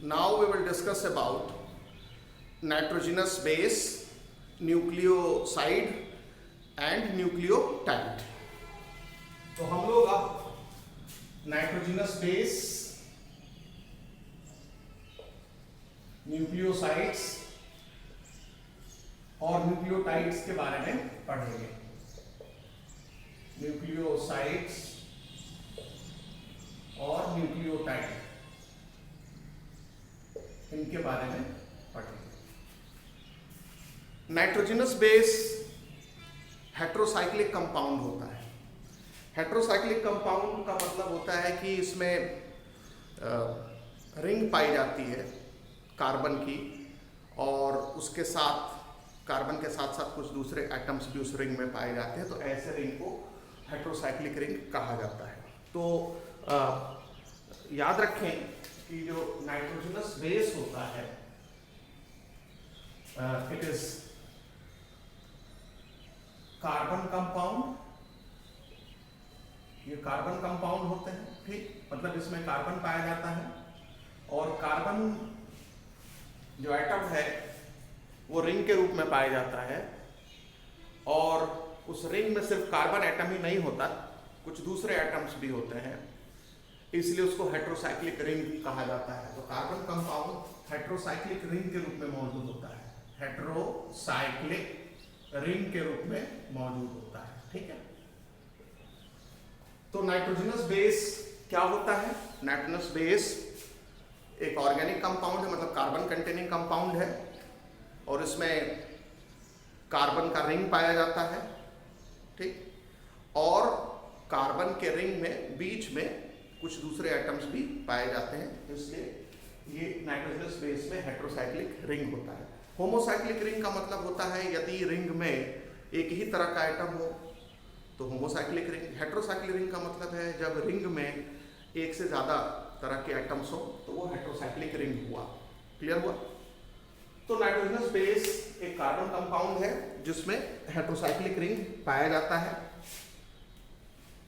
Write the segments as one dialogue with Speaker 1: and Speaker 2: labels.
Speaker 1: Now we will discuss about nitrogenous base, nucleoside and nucleotide. तो हम लोग अब नाइट्रोजिनस बेस, न्यूक्लियोसाइड्स और न्यूक्लियोटाइड्स के बारे में पढ़ेंगे। न्यूक्लियोसाइड्स और न्यूक्लियोटाइड, इनके बारे में पढ़ेंगे। नाइट्रोजिनस बेस हेट्रोसाइक्लिक कंपाउंड होता है। हेट्रोसाइक्लिक कंपाउंड का मतलब होता है कि इसमें रिंग पाई जाती है कार्बन की, और उसके साथ कार्बन के साथ साथ कुछ दूसरे एटम्स भी उस रिंग में पाए जाते हैं, तो ऐसे रिंग को हेट्रोसाइक्लिक रिंग कहा जाता है। तो याद रखें कि जो नाइट्रोजनस बेस होता है, इट इज कार्बन कंपाउंड। ये कार्बन कंपाउंड होते हैं, ठीक, मतलब इसमें कार्बन पाया जाता है, और कार्बन जो एटम है वो रिंग के रूप में पाया जाता है, और उस रिंग में सिर्फ कार्बन एटम ही नहीं होता, कुछ दूसरे एटम्स भी होते हैं, इसलिए उसको हेट्रोसाइक्लिक रिंग कहा जाता है। तो कार्बन कंपाउंड हेट्रोसाइक्लिक रिंग के रूप में मौजूद होता है, हेट्रोसाइक्लिक रिंग के रूप में मौजूद होता है, ठीक है। तो नाइट्रोजनस बेस क्या होता है? नाइट्रोजनस बेस एक ऑर्गेनिक कंपाउंड है, मतलब कार्बन कंटेनिंग कंपाउंड है, और इसमें कार्बन का रिंग पाया जाता है, ठीक, और कार्बन के रिंग में बीच में कुछ दूसरे एटम्स भी पाए जाते हैं, इसलिए ये नाइट्रोजनस बेस में हेट्रोसाइक्लिक रिंग होता है। होमोसाइक्लिक रिंग का मतलब होता है यदि रिंग में एक ही तरह का एटम हो तो होमोसाइक्लिक रिंग। हेट्रोसाइक्लिक रिंग का मतलब है जब रिंग में एक से ज्यादा तरह के एटम्स हो तो वो हेट्रोसाइक्लिक रिंग हुआ। क्लियर हुआ? तो नाइट्रोजनस बेस एक कार्बन कंपाउंड है जिसमें हेट्रोसाइक्लिक रिंग पाया जाता है।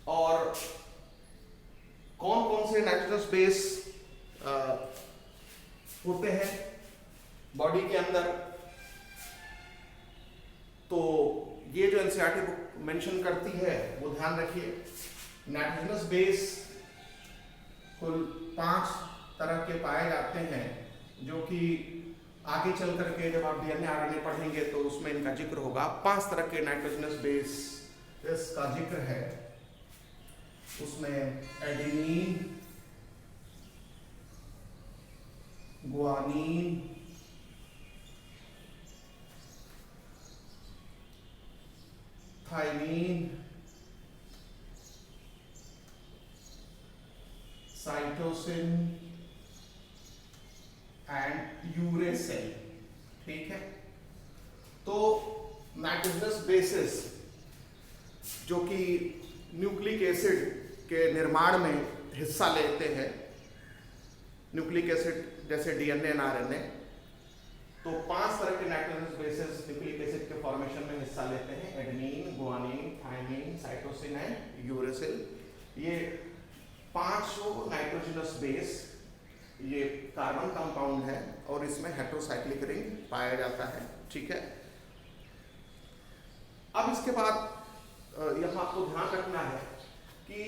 Speaker 1: और कौन कौन से नाइट्रोजनस बेस होते हैं बॉडी के अंदर? तो ये जो एनसीईआरटी बुक मेंशन करती है वो ध्यान रखिए। नाइट्रोजनस बेस कुल 5 तरह के पाए जाते हैं, जो कि आगे चल करके जब आप डीएनए आरएनए पढ़ेंगे तो उसमें इनका जिक्र होगा। 5 तरह के नाइट्रोजनस बेस इसका जिक्र है। उसमें adenine, guanine, thymine, cytosine and uracil, ठीक है। तो नाइट्रोजनस बेसिस जो कि न्यूक्लिक एसिड के निर्माण में हिस्सा लेते हैं, न्यूक्लिक एसिड जैसे डीएनए एंड आरएनए, तो 5 तरह के नाइट्रोजनस बेसिस न्यूक्लिक एसिड के फॉर्मेशन में हिस्सा लेते हैं। Adenine, guanine, thymine, cytosine and uracil. ये 5 नाइट्रोजनस बेस ये कार्बन कंपाउंड है और इसमें हेट्रोसाइक्लिक रिंग पाया जाता है, ठीक है। अब इसके बाद यहाँ आपको ध्यान रखना है कि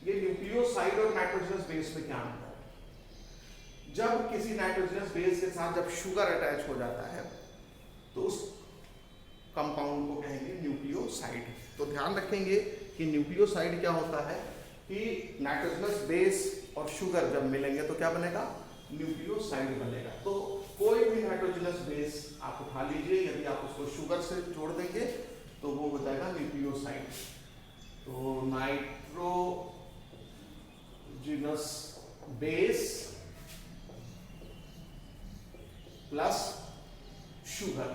Speaker 1: ये न्यूक्लियोसाइड और नाइट्रोजनस बेस में क्या अंतर है। जब किसी नाइट्रोजनस बेस के साथ जब शुगर अटैच हो जाता है तो उस कंपाउंड को कहेंगे न्यूक्लियोसाइड। तो ध्यान रखेंगे कि न्यूक्लियोसाइड क्या होता है कि नाइट्रोजनस बेस और शुगर जब मिलेंगे तो क्या बनेगा? न्यूक्लियोसाइड बनेगा। तो कोई भी नाइट्रोजनस बेस आप उठा लीजिए, यदि आप उसको शुगर से जोड़ देंगे तो वो हो जाएगा न्यूक्लियोसाइड। तो नाइट्रोजनस बेस प्लस शुगर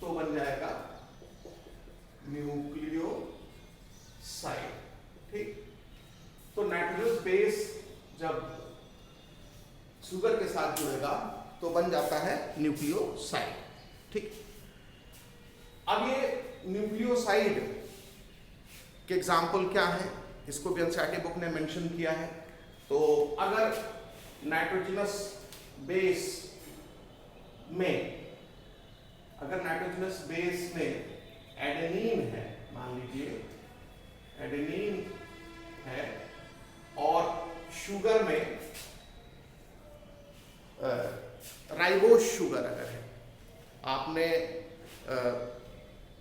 Speaker 1: तो बन जाएगा न्यूक्लियोसाइड, ठीक। तो नाइट्रोजनस बेस जब शुगर के साथ जुड़ेगा तो बन जाता है न्यूक्लियोसाइड, ठीक। अब ये न्यूक्लियोसाइड के एग्जाम्पल क्या है, इसको भी एनसीईआरटी बुक ने मेंशन किया है। तो अगर नाइट्रोजनस बेस में एडेनिन है, मान लीजिए एडेनिन है, और शुगर में राइबोज शुगर अगर है, आपने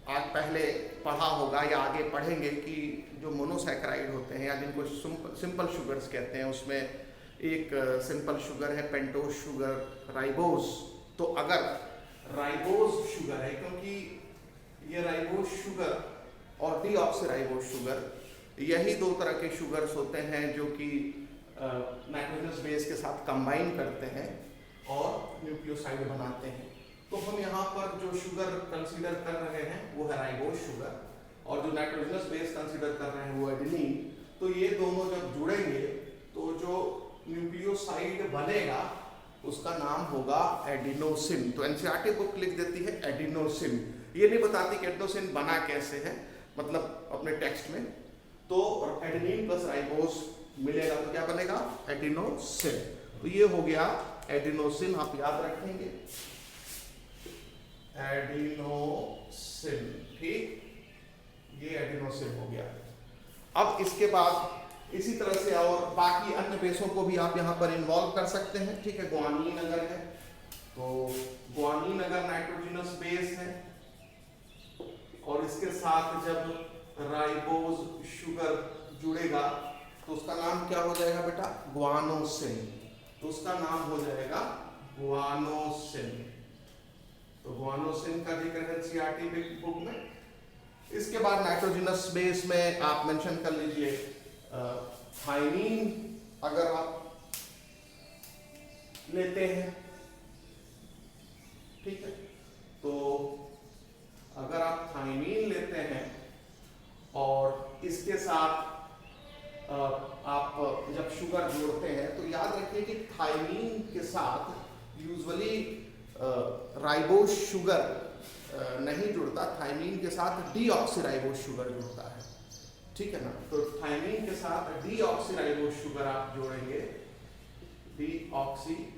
Speaker 1: आज पहले पढ़ा होगा या आगे पढ़ेंगे कि जो मोनोसैकेराइड होते हैं या जिनको सिंपल शुगर्स कहते हैं, उसमें एक सिंपल शुगर है पेंटोज शुगर, राइबोज। तो अगर राइबोज शुगर है, क्योंकि ये राइबोज शुगर और डीऑक्सीराइबोज शुगर, यही दो तरह के शुगर्स होते हैं जो कि नाइट्रोजनस बेस के साथ कंबाइन करते हैं और न्यूक्लियोसाइड बनाते हैं। तो हम यहाँ पर जो शुगर कंसीडर कर रहे हैं वो है राइबोज शुगर, और जो नाइट्रोजनस बेस कंसीडर कर रहे हैं वो एडेनिन। तो ये दोनों जब जुड़ेंगे तो जो न्यूक्लियोसाइड बनेगा उसका नाम होगा एडिनोसिन। तो एनसीईआरटी बुक लिख देती है एडिनोसिन, ये नहीं बताती कि एडिनोसिन बना कैसे है, मतलब अपने टेक्स्ट में। तो एडेनिन प्लस राइबोज मिलेगा तो क्या बनेगा, एडिनोसिन। तो ये हो गया एडिनोसिन, आप याद रखेंगे एडिनोसिन, ठीक, ये एडिनोसिन हो गया। अब इसके बाद इसी तरह से और बाकी अन्य बेसों को भी आप यहाँ पर इन्वॉल्व कर सकते हैं, ठीक है। ग्वानिन अगर है तो ग्वानिन अगर नाइट्रोजनस बेस है और इसके साथ जब राइबोज शुगर जुड़ेगा तो उसका नाम क्या हो जाएगा बेटा, ग्वानोसिन। तो उसका नाम हो जाएगा ग्वानोसिन। तो ग्वानोसिन का जिक्र है एनसीईआरटी बुक में। इसके बाद नाइट्रोजनस बेस में आप मेंशन कर लीजिए थाइमीन अगर आप लेते हैं, ठीक है। तो अगर आप थाइमीन लेते हैं और इसके साथ आप जब शुगर जोड़ते हैं तो याद रखिए कि थाइमीन के साथ यूजुअली राइबोज शुगर नहीं जुड़ता, थाइमीन के साथ डीऑक्सीराइबोज शुगर जुड़ता है, ठीक है ना। तो थाइमीन के साथ डीऑक्सीराइबोज शुगर आप जोड़ेंगे, डीऑक्सीराइबोज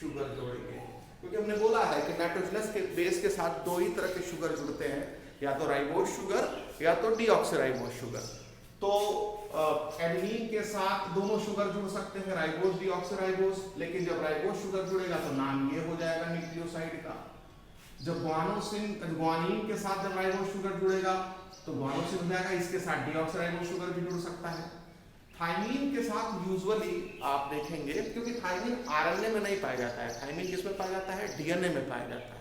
Speaker 1: शुगर जोड़ेंगे, क्योंकि हमने बोला है कि नाइट्रोजनस के बेस के साथ दो ही तरह के शुगर जुड़ते हैं, या तो राइबोज शुगर या तो डीऑक्सीराइबोज शुगर। तो एडेनिन के साथ दोनों शुगर जुड़ सकते हैं, राइबोज डीऑक्सीराइबोज, लेकिन जब राइबोज शुगर जुड़ेगा तो नाम ये हो जाएगा न्यूक्लियोसाइड का। जब ग्वानिन के साथ जब राइबोज शुगर जुड़ेगा तो ग्वानोसिन हो जाएगा, इसके साथ डीऑक्सीराइबोज शुगर भी जुड़ सकता है। थाइमीन के साथ यूजुअली आप देखेंगे, क्योंकि थाइमीन आरएनए में नहीं पाया जाता है, थाइमीन किसमें पाया जाता है, डीएनए में पाया जाता है,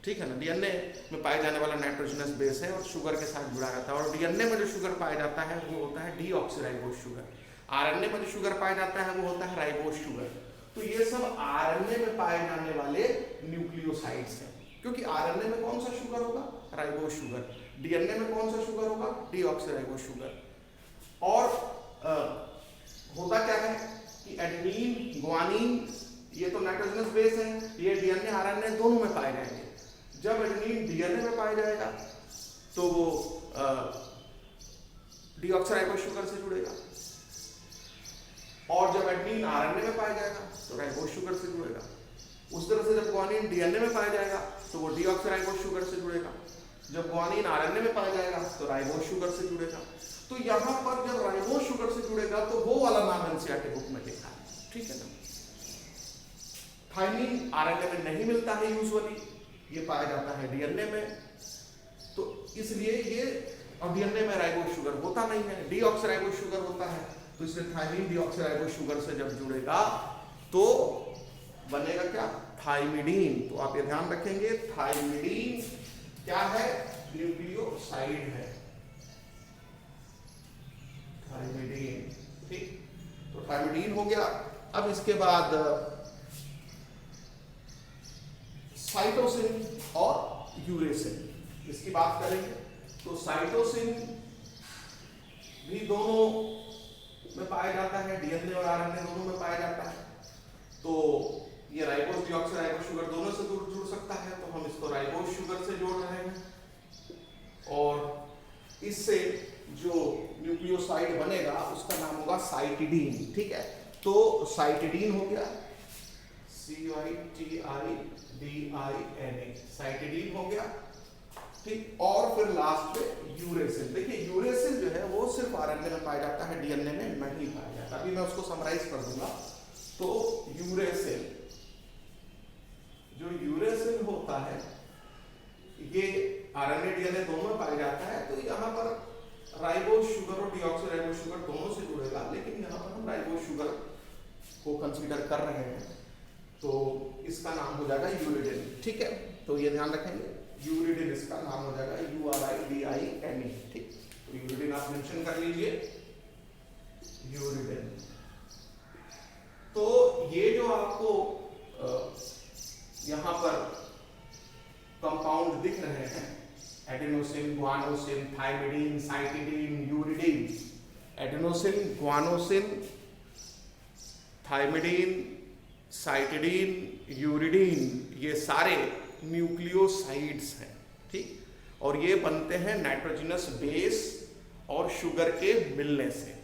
Speaker 1: ठीक है ना। डीएनए में पाया जाने वाला नाइट्रोजनस बेस है और शुगर के साथ जुड़ा रहता है, और डीएनए में जो शुगर पाया जाता है वो होता है डीऑक्सीराइबोज शुगर। आरएनए में जो शुगर पाया जाता है वो होता है राइबोज शुगर। तो ये सब आरएनए में पाए जाने वाले न्यूक्लियोसाइड्स हैं, क्योंकि आरएनए में कौन सा शुगर होगा, राइबोज शुगर। डीएनए में कौन सा शुगर होगा, डीऑक्सीराइबोज शुगर। और होता क्या है कि एडेनिन, ग्वानिन, ये तो नाइट्रोजनस बेस है, ये डीएनए आरएनए दोनों में पाए जाएंगे। जब एडेनिन डीएनए में पाया जाएगा तो वो डीऑक्सीराइबोज शुगर से जुड़ेगा, और जब एडेनिन आरएनए में पाया जाएगा तो राइबोज शुगर से जुड़ेगा। उस तरह से जब ग्वानिन डीएनए में पाया जाएगा तो वो डीऑक्सीराइबोज शुगर से जुड़ेगा, जब ग्वानिन आरएनए में पाया जाएगा तो राइबोज शुगर से जुड़ेगा। तो यहाँ पर जब राइबोज शुगर से जुड़ेगा तो वो वाला नाम एनसीईआरटी बुक में लिखा है, ठीक है ना। थाइमीन आरएनए में नहीं मिलता है यूजुअली, ये पाया जाता है डीएनए में, तो इसलिए ये, और डीएनए में राइबोज शुगर होता नहीं है, डीऑक्सीराइबोज शुगर होता है। तो इसलिए थाइमीन डीऑक्सीराइबोज शुगर से जब जुड़ेगा तो बनेगा क्या, थाइमिडीन। तो आप ये ध्यान रखेंगे, थाइमिडीन क्या है, न्यूक्लियोसाइड है, थाइमिडीन, ठीक। तो थाइमिडीन हो गया। अब इसके बाद साइटोसिन और यूरेसिन, इसकी बात करेंगे। तो साइटोसिन भी दोनों में पाया जाता है, डीएनए और आरएनए दोनों में पाया जाता है। तो ये राइबोज डीऑक्सीराइबोज शुगर दोनों से जुड़ सकता है, तो हम इसको राइबोज शुगर से जोड़ रहे हैं, और इससे जो न्यूक्लियोसाइड बनेगा उसका नाम होगा साइटिडीन, ठीक है। तो साइटिडीन हो गया, CYTIDINA, साइटिडीन हो गया, ठीक। और फिर लास्ट में यूरेसिल। देखिए यूरेसिल जो है वो सिर्फ आरएनए में पाया जाता है, डीएनए में नहीं पाया जाता। अभी मैं उसको समराइज कर दूंगा। तो यूरेसिल, जो यूरेसिल होता है ये आरएनए डीएनए दोनों में पाया जाता है। तो यहाँ पर राइबोज शुगर और डीऑक्सीराइबोज शुगर दोनों से जुड़ेगा, लेकिन यहाँ पर हम राइबोज शुगर को कंसीडर कर रहे हैं, तो इसका नाम हो जाएगा यूरिडिन, ठीक है। तो ये ध्यान रखेंगे, यूरिडिन इसका नाम हो जाएगा, URIDINE, ठीक। तो यूरिडिन आप मेंशन कर लीजिए, यूरिडिन। तो ये जो आपको यहाँ पर कंपाउंड दिख रहे हैं, adenosine, guanosine, thymidine, cytidine, uridine, adenosine, guanosine, thymidine, cytidine, uridine, ये सारे न्यूक्लियोसाइड्स हैं, ठीक। और ये बनते हैं नाइट्रोजनस बेस और शुगर के मिलने से।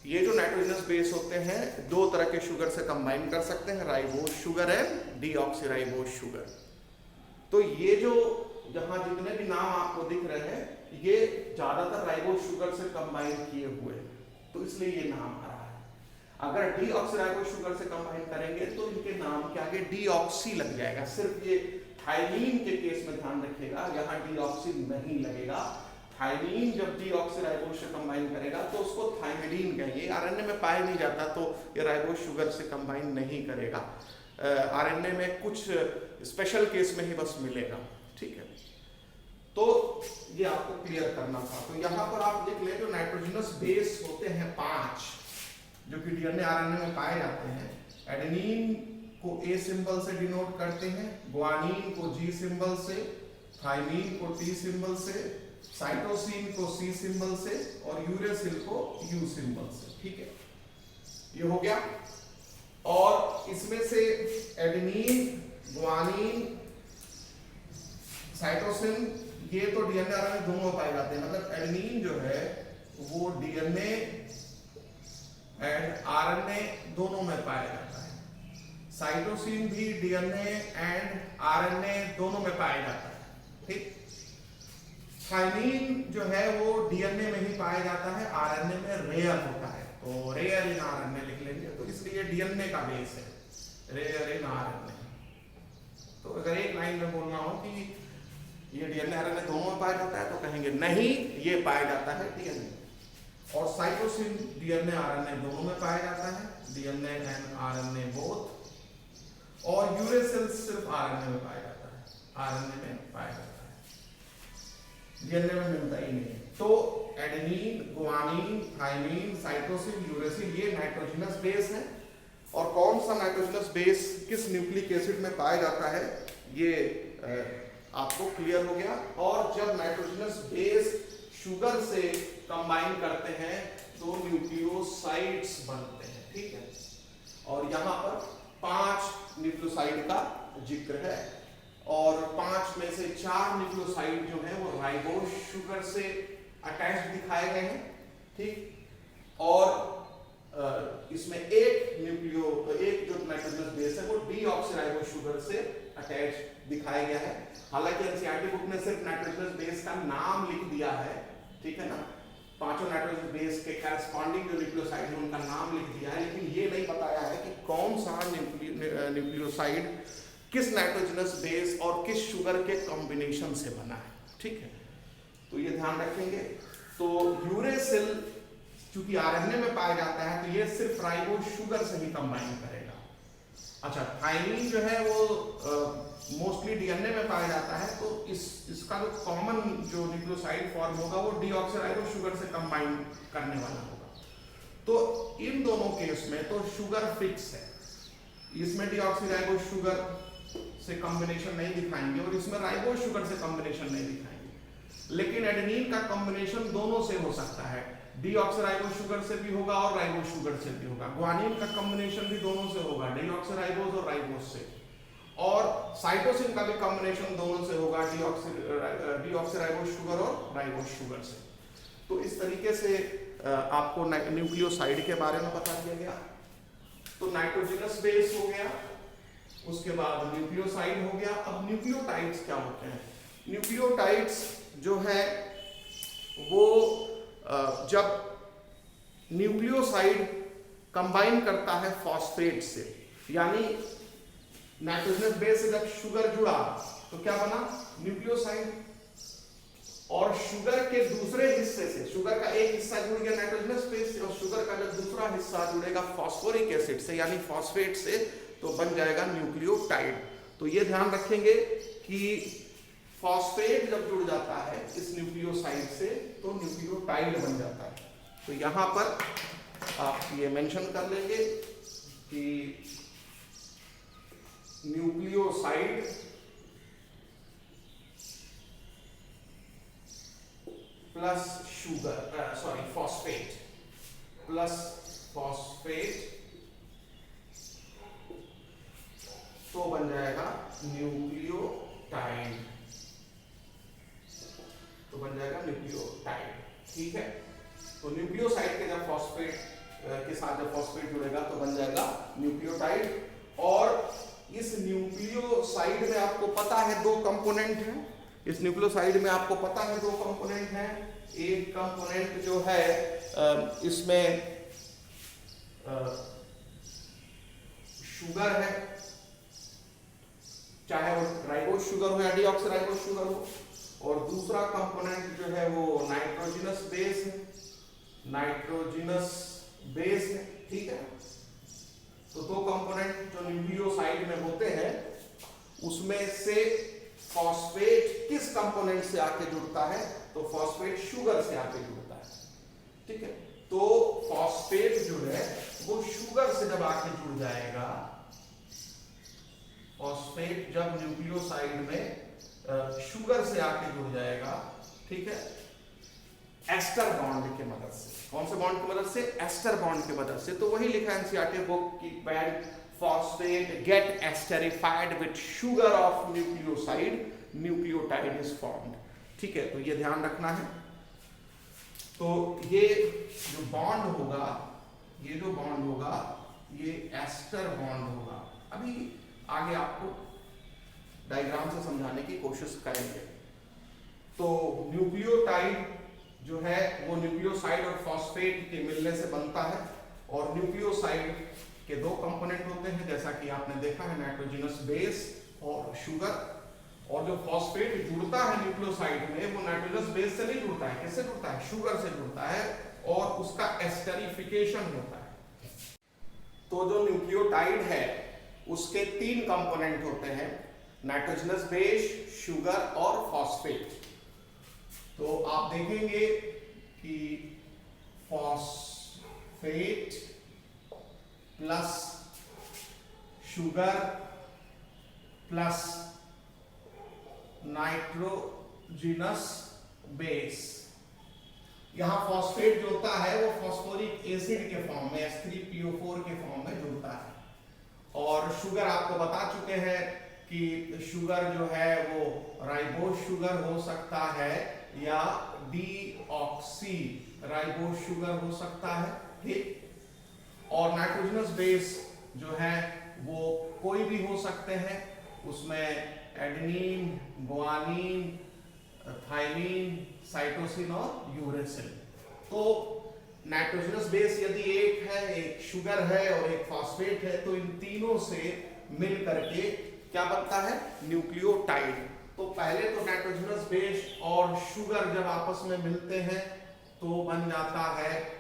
Speaker 1: ये जो नाइट्रोजनस बेस होते हैं दो तरह के शुगर से कंबाइन कर सकते हैं, ribose sugar and deoxyribose sugar. तो ये जो यहाँ जितने भी नाम आपको दिख रहे हैं ये ज्यादातर राइबोज शुगर से कंबाइन किए हुए हैं, तो इसलिए ये नाम आ रहा है। अगर डीऑक्सीराइबोज शुगर से कंबाइन करेंगे तो इनके नाम के आगे डीऑक्सी लग जाएगा। सिर्फ ये थाइमीन के केस में ध्यान रखिएगा, यहाँ डीऑक्सी नहीं लगेगा। थाइमीन जब डीऑक्सीराइबोज से कंबाइन करेगा तो उसको थाइमिडीन कहेंगे। आरएनए में पाया नहीं जाता तो ये राइबोज शुगर से कंबाइन नहीं करेगा, आरएनए में कुछ स्पेशल केस में ही बस मिलेगा, ठीक है। तो ये आपको क्लियर करना था। तो यहाँ पर आप लिख लें जो नाइट्रोजनस बेस होते हैं 5 जो कि डीएनए आरएनए में पाए जाते हैं। एडेनिन को ए सिंबल से डिनोट करते हैं, ग्वानिन को जी सिंबल से, थाइमीन को टी सिंबल से, साइटोसिन को सी सिंबल से और यूरेसिल को यू सिंबल से, ठीक है। ये हो गया। और इसमें से एडेनिन, ग्वानिन, साइटोसिन ये तो डीएनए आरएनए दोनों पाए जाते हैं। मतलब एडेनिन जो है वो डीएनए एंड आरएनए दोनों में पाया जाता है। साइटोसिन भी डीएनए एंड आरएनए दोनों में पाया जाता है, ठीक। थाइमीन जो है वो डीएनए में ही पाया जाता है, आरएनए में रेयर होता है, तो रेयर इन आरएनए लिख लेंगे। तो इसलिए डीएनए का बेस है रेयर इन आरएनए। तो अगर एक लाइन में बोलना हो कि ये डीएनए आरएनए दोनों में पाया जाता है तो कहेंगे नहीं, ये पाया जाता है डीएनए। और साइटोसिन डीएनए आरएनए दोनों में पाया जाता है, डीएनए एंड आरएनए बोथ। और यूरेसिल सिर्फ आरएनए में पाया जाता है, आरएनए में पाया जाता है, डीएनए में मिलता ही नहीं। तो adenine, guanine, thymine, cytosine, uracil ये नाइट्रोजनस बेस है। और कौन सा नाइट्रोजनस बेस किस न्यूक्लिक एसिड में पाया जाता है ये आपको क्लियर हो गया। और जब नाइट्रोजनस बेस शुगर से कंबाइन करते हैं तो न्यूक्लियोसाइड्स बनते हैं, ठीक है। और यहाँ पर 5 न्यूक्लियोसाइड का जिक्र है और 5 में से 4 न्यूक्लियोसाइड जो है वो राइबोज शुगर से अटैच दिखाए गए हैं, ठीक। और इसमें एक जो नाइट्रोजनस बेस है वो डीऑक्सीराइबोज शुगर से अटैच दिखाया गया है। हालांकि एनसीईआरटी बुक ने सिर्फ नाइट्रोजनस बेस का नाम लिख दिया है, ठीक है ना, 5 नाइट्रोजनस बेस के करस्पॉन्डिंग जो न्यूक्लियोसाइड है उनका नाम लिख दिया है, लेकिन ये नहीं बताया है कि कौन सा न्यूक्लियोसाइड किस नाइट्रोजनस बेस और किस शुगर के कॉम्बिनेशन से बना है, ठीक है। तो ये ध्यान रखेंगे। तो यूरेसिल चूंकि आरएनए में पाया जाता है तो ये सिर्फ राइबोज शुगर से ही कंबाइन करेगा। अच्छा, थाइमीन जो है वो मोस्टली डीएनए में पाया जाता है, तो इसका जो कॉमन जो न्यूक्लियोसाइड फॉर्म होगा वो डीऑक्सीराइबोज शुगर से कंबाइन करने वाला होगा। तो इन दोनों केस में तो शुगर फिक्स है, इसमें डीऑक्सीराइबोज शुगर से कॉम्बिनेशन नहीं दिखाएंगे और इसमें राइबोज शुगर से कॉम्बिनेशन नहीं दिखाएंगे। लेकिन एडेनिन का कॉम्बिनेशन दोनों से हो सकता है, डीऑक्सीराइबोज शुगर से भी होगा और राइबोज शुगर से भी होगा। ग्वानिन का कॉम्बिनेशन भी दोनों से होगा, डीऑक्सीराइबोज और राइबोज से। और साइटोसिन का भी कॉम्बिनेशन दोनों से होगा, डीऑक्सीराइबोज शुगर और राइबोज शुगर से। तो इस तरीके से आपको न्यूक्लियोसाइड के बारे में बता दिया गया। तो नाइट्रोजनस बेस हो गया, उसके बाद न्यूक्लियोसाइड हो गया। अब न्यूक्लियोटाइड्स क्या होते हैं? न्यूक्लियोटाइड्स जो है वो जब न्यूक्लियोसाइड कंबाइन करता है फॉस्फेट से, यानी नाइट्रोजनस बेस से जब शुगर जुड़ा तो क्या बना? न्यूक्लियोसाइड। और शुगर के दूसरे हिस्से से, शुगर का एक हिस्सा जुड़ गया नाइट्रोजनस बेस से, और शुगर का जब दूसरा हिस्सा जुड़ेगा फॉस्फोरिक एसिड से यानी फॉस्फेट से, तो बन जाएगा न्यूक्लियोटाइड। तो ये ध्यान रखेंगे कि फॉस्फेट जब जुड़ जाता है इस न्यूक्लियोसाइड से तो न्यूक्लियोटाइड बन जाता है। तो यहां पर आप ये मेंशन कर लेंगे कि nucleoside plus sugar, phosphate plus phosphate तो बन जाएगा न्यूक्लियोटाइड, तो बन जाएगा न्यूक्लियोटाइड। ठीक है, तो न्यूक्लियोसाइड के जब फॉस्फेट के साथ जब फॉस्फेट जुड़ेगा तो बन जाएगा न्यूक्लियोटाइड। और इस न्यूक्लियोसाइड में आपको पता है दो कंपोनेंट हैं। इस न्यूक्लियोसाइड में आपको पता है दो कंपोनेंट हैं। एक कंपोनेंट जो है इसमें शुगर है, चाहे वो राइबोस शुगर हो या डीऑक्सीराइबोस शुगर हो, और दूसरा कंपोनेंट जो है वो नाइट्रोजनस बेस है, नाइट्रोजनस बेस है। ठीक है, तो दो कंपोनेंट जो न्यूक्लियोसाइड में होते हैं उसमें से फॉस्फेट किस कंपोनेंट से आके जुड़ता है? तो फॉस्फेट शुगर से आके जुड़ता है। ठीक है, तो फॉस्फेट जो है वो शुगर से जब आके जुड़ जाएगा, फॉस्फेट जब न्यूक्लियोसाइड में शुगर से आके जुड़ जाएगा, ठीक है, एस्टर बॉन्ड की मदद से। कौन से बॉन्ड की मदद से? एस्टर बॉन्ड की मदद से। तो वही लिखा है एनसीईआरटी बुक की, when phosphate get esterified with sugar of nucleoside, nucleotide is formed। ठीक है, तो ये ध्यान रखना है। तो ये जो बॉन्ड होगा, ये जो बॉन्ड होगा ये एस्टर बॉन्ड होगा। अभी आगे आपको डायग्राम से समझाने की कोशिश करेंगे। तो न्यूक्लियोटाइड जो है वो न्यूक्लियोसाइड और फॉस्फेट के मिलने से बनता है, और न्यूक्लियोसाइड के दो कंपोनेंट होते हैं, जैसा कि आपने देखा है, नाइट्रोजनस बेस और शुगर। और जो फॉस्फेट जुड़ता है न्यूक्लियोसाइड में वो नाइट्रोजनस बेस से नहीं जुड़ता है, किससे जुड़ता है? शुगर से जुड़ता है, और उसका एस्टरिफिकेशन होता है। तो जो न्यूक्लियोटाइड है उसके तीन कंपोनेंट होते हैं, नाइट्रोजनस बेस, शुगर और फॉस्फेट। तो आप देखेंगे कि phosphate plus sugar plus nitrogenous base, यहां फॉस्फेट जो होता है वो फॉस्फोरिक एसिड के फॉर्म में H3PO4 के फॉर्म में जुड़ता है। और शुगर आपको बता चुके हैं कि शुगर जो है वो राइबोस शुगर हो सकता है या डीऑक्सी राइबोस शुगर हो सकता है। ठीक, और नाइट्रोजनस बेस जो है वो कोई भी हो सकते हैं, उसमें एडेनिन, गुआनिन, थाइमिन, साइटोसिन और यूरेसिल। तो नाइट्रोजनस बेस यदि एक है, एक शुगर है और एक फॉस्फेट है, तो इन तीनों से मिल करके क्या बनता है? न्यूक्लियोटाइड। तो पहले तो नाइट्रोजनस बेस और शुगर जब आपस में मिलते हैं तो बन जाता है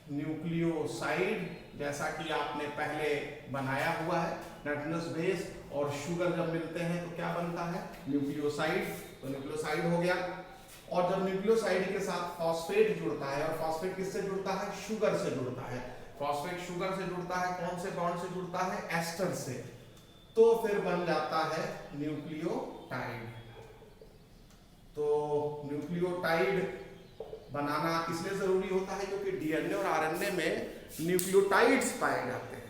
Speaker 1: न्यूक्लियोसाइड, जैसा कि आपने पहले बनाया हुआ है। नाइट्रोजनस बेस और शुगर जब मिलते हैं तो क्या बनता है? न्यूक्लियोसाइड। तो न्यूक्लियोसाइड हो गया। और जब न्यूक्लियोसाइड के साथ फॉस्फेट जुड़ता है, और फॉस्फेट किससे जुड़ता है? शुगर से जुड़ता है। फॉस्फेट शुगर से जुड़ता है, कौन से बॉन्ड से जुड़ता है? एस्टर से। तो फिर बन जाता है न्यूक्लियोटाइड। तो न्यूक्लियोटाइड बनाना इसलिए जरूरी होता है क्योंकि डीएनए और आरएनए में न्यूक्लियोटाइड्स पाए जाते हैं।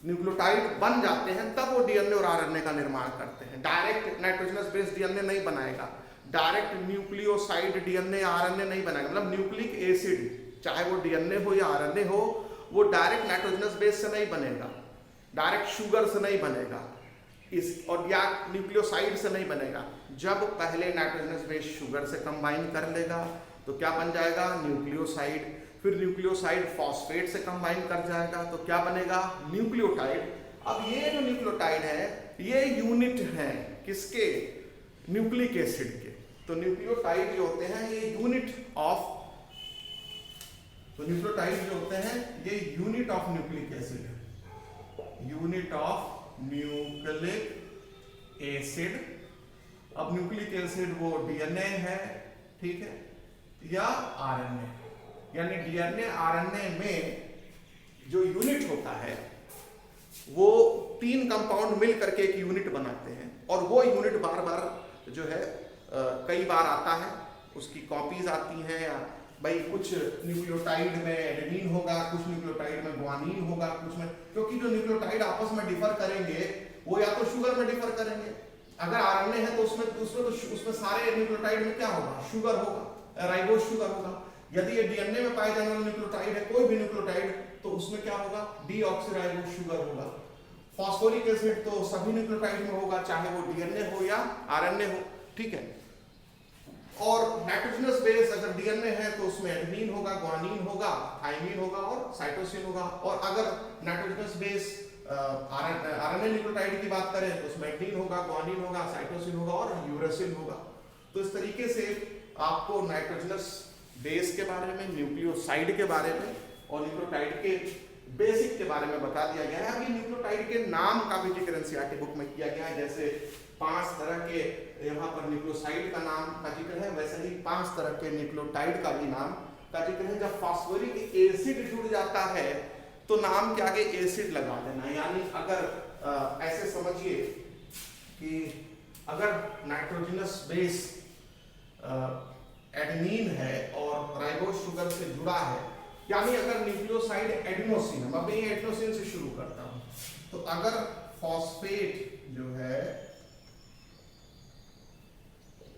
Speaker 1: न्यूक्लियोटाइड बन जाते हैं तब वो डीएनए और आरएनए का निर्माण करते हैं। डायरेक्ट नाइट्रोजनस बेस डीएनए नहीं बनाएगा। डायरेक्ट न्यूक्लियोसाइड डीएनए आरएनए नहीं बनाएगा, मतलब न्यूक्लिक एसिड चाहे वो डीएनए हो या आरएनए हो, वो डायरेक्ट नाइट्रोजनस बेस से नहीं बनेगा, डायरेक्ट शुगर से नहीं बनेगा इस, और या न्यूक्लियोसाइड से नहीं बनेगा। जब पहले नाइट्रोजनस बेस शुगर से कंबाइन कर लेगा तो क्या बन जाएगा, न्यूक्लियोसाइड। फिर न्यूक्लियोसाइड फॉस्फेट से कंबाइन कर जाएगा तो क्या बनेगा, न्यूक्लियोटाइड। अब ये जो न्यूक्लियोटाइड है ये यूनिट है किसके, न्यूक्लिक एसिड के। तो न्यूक्लियोटाइड जो होते हैं ये यूनिट ऑफ, तो न्यूक्लियोटाइड जो होते हैं ये यूनिट ऑफ न्यूक्लिक एसिड है, यूनिट ऑफ न्यूक्लिक एसिड। अब न्यूक्लिक एसिड वो डीएनए है, ठीक है, या आरएनए, यानी डीएनए आरएनए में जो यूनिट होता है वो 3 कंपाउंड मिल करके एक यूनिट बनाते हैं, और वो यूनिट बार बार जो है कई बार आता है, उसकी कॉपीज आती हैं, या भाई कुछ न्यूक्लियोटाइड में एडेनिन होगा, कुछ न्यूक्लियोटाइड में ग्वानिन होगा, कुछ में, क्योंकि जो न्यूक्लियोटाइड आपस में डिफर करेंगे वो या तो शुगर में डिफर करेंगे, अगर आरएनए है तो उसमें सारे न्यूक्लियोटाइड में क्या होगा, शुगर होगा, राइबोज शुगर होगा। यदि ये डीएनए में पाए जाने वाला न्यूक्लियोटाइड है, कोई भी न्यूक्लियोटाइड, तो उसमें क्या होगा, डीऑक्सीराइबोज शुगर होगा। फॉस्फोरिक एसिड तो सभी न्यूक्लियोटाइड में होगा, चाहे वो डीएनए हो या आरएनए हो, ठीक है। और नाइट्रोजनस बेस अगर डीएनए है तो उसमें एडेनिन होगा, ग्वानिन होगा, थाइमिन होगा और साइटोसिन होगा। और अगर नाइट्रोजनस बेस आरएनए न्यूक्लियोटाइड की बात करें तो उसमें एडेनिन होगा, ग्वानिन होगा, साइटोसिन होगा और यूरेसिल होगा। तो इस तरीके से आपको नाइट्रोजनस बेस के बारे में, न्यूक्लियोसाइड के बारे में और न्यूक्लियोटाइड के बेसिक के बारे में बता दिया गया है। अभी न्यूक्लियोटाइड के नाम का भी जिक्र एनसीईआरटी बुक में किया गया है, जैसे 5 तरह के यहाँ पर न्यूक्लियोसाइड का नाम का जिक्र है, वैसे ही 5 तरह के न्यूक्लियोटाइड का भी नाम का जिक्र है। जब फास्फोरिक एसिड जुड़ जाता है तो नाम के आगे एसिड लगा देना, यानी अगर ऐसे समझिए कि अगर नाइट्रोजनस बेस एडेनिन है और राइबोज शुगर से जुड़ा है, यानी अगर न्यूक्लियोसाइड एडिनोसिन, मैं भी एडिनोसिन से शुरू करता हूं, तो अगर फॉस्फेट जो है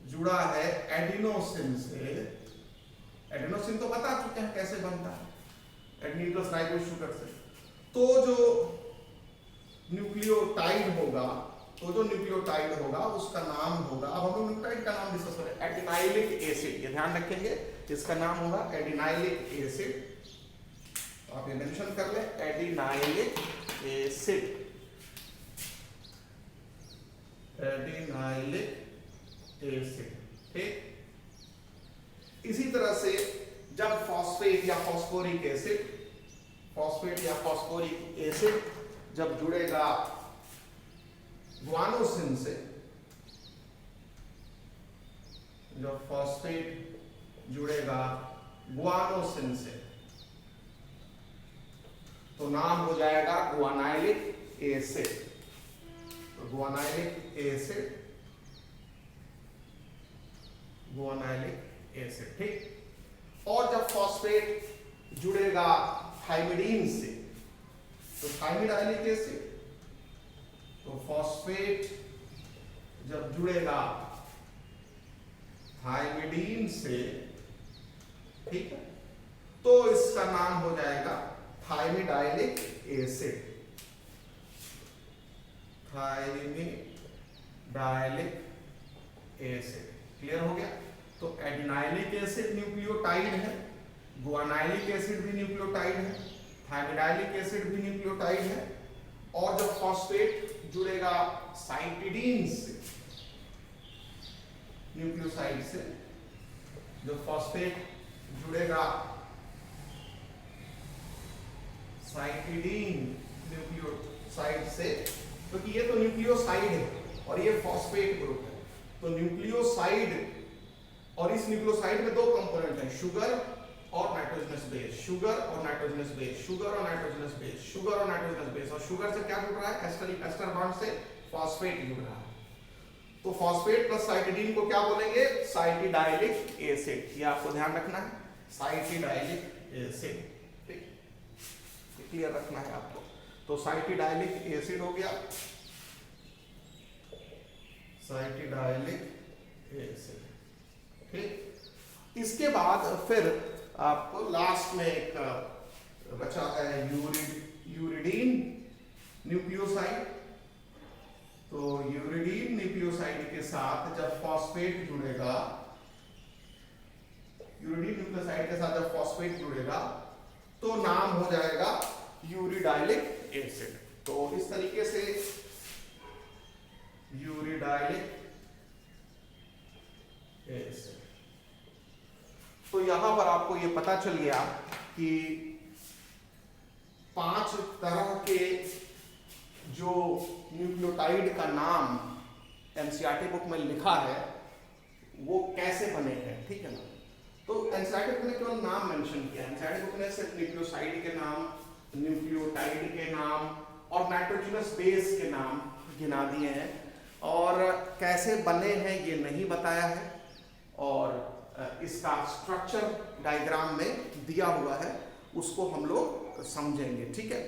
Speaker 1: जुड़ा है एडिनोसिन से, एडिनोसिन तो बता चुके हैं कैसे बनता है, एडेनिन प्लस राइबोज शुगर से, तो जो न्यूक्लियोटाइड होगा, तो जो न्यूक्लियोटाइड होगा उसका नाम होगा, अब हम न्यूक्लियोटाइड का नाम डिस्कस करें, एडिनाइलिक एसिड, ये ध्यान रखेंगे, इसका नाम होगा एडिनाइलिक एसिड। तो आप ये मेंशन कर लें, एडिनाइलिक एसिड, एडिनाइलिक एसिड, ठीक। इसी तरह से जब फॉस्फेट या फॉस्फोरिक एसिड, फॉस्फेट या फॉस्फोरिक एसिड जब जुड़ेगा ग्वानोसिन से, जब फॉस्फेट जुड़ेगा ग्वानोसिन से तो नाम हो जाएगा ग्वानाइलिक एसिड। तो ग्वानाइलिक एसिड, ग्वानाइलिक एसिड, ठीक। और जब फॉस्फेट जुड़ेगा थाइमिडीन से तो थाइमिडाइलिक एसिड, तो फॉस्फेट जब जुड़ेगा थाइमिडीन से, ठीक है, तो इसका नाम हो जाएगा thymidylic acid, thymidylic acid. Clear हो गया। तो एडिनाइलिक एसिड न्यूक्लियोटाइड है, ग्वानाइलिक एसिड भी न्यूक्लियोटाइड है, थाइमिडाइलिक एसिड भी न्यूक्लियोटाइड है। और जब फॉस्फेट जुड़ेगा साइटिडीन से, न्यूक्लियोसाइड से, जब फॉस्फेट जुड़ेगा साइटिडीन न्यूक्लियोसाइड से, क्योंकि तो ये तो न्यूक्लियोसाइड है और ये फॉस्फेट ग्रुप है, तो न्यूक्लियोसाइड, और इस न्यूक्लियोसाइड में 2 कंपोनेंट हैं, शुगर और नाइट्रोजनस बेस, शुगर और नाइट्रोजनस बेस, शुगर और नाइट्रोजनस बेस, शुगर और नाइट्रोजनस बेस। और शुगर से क्या जुड़ रहा है, एस्टर बॉन्ड से फॉस्फेट जुड़ रहा है। तो फॉस्फेट प्लस साइटिडीन को क्या बोलेंगे, साइटिडाइलिक एसिड। ये आपको ध्यान रखना है, साइटिडाइलिक एसिड, ठीक, क्लियर रखना है आपको। तो साइटिडाइलिक एसिड हो गया, साइटिडाइलिक एसिड, ठीक। इसके बाद फिर आपको लास्ट में एक बचा है यूरिडीन न्यूक्लियोसाइड। तो यूरिडीन न्यूक्लियोसाइड के साथ जब फॉस्फेट जुड़ेगा, यूरिडीन न्यूक्लियोसाइड के साथ जब फॉस्फेट जुड़ेगा तो नाम हो जाएगा यूरिडाइलिक एसिड। तो इस तरीके से यूरिडाइलिक एसिड। तो यहां पर आपको ये पता चल गया कि 5 तरह के जो न्यूक्लियोटाइड का नाम एनसीईआरटी बुक में लिखा है वो कैसे बने हैं, ठीक है ना। तो एनसीईआरटी बुक ने केवल नाम मेंशन किया, एनसीईआरटी बुक ने सिर्फ न्यूक्लियोसाइड के नाम, न्यूक्लियोटाइड के नाम और नाइट्रोजनस बेस के नाम गिना दिए हैं, और कैसे बने हैं ये नहीं बताया है, और इसका स्ट्रक्चर डायग्राम में दिया हुआ है, उसको हम लोग समझेंगे, ठीक है।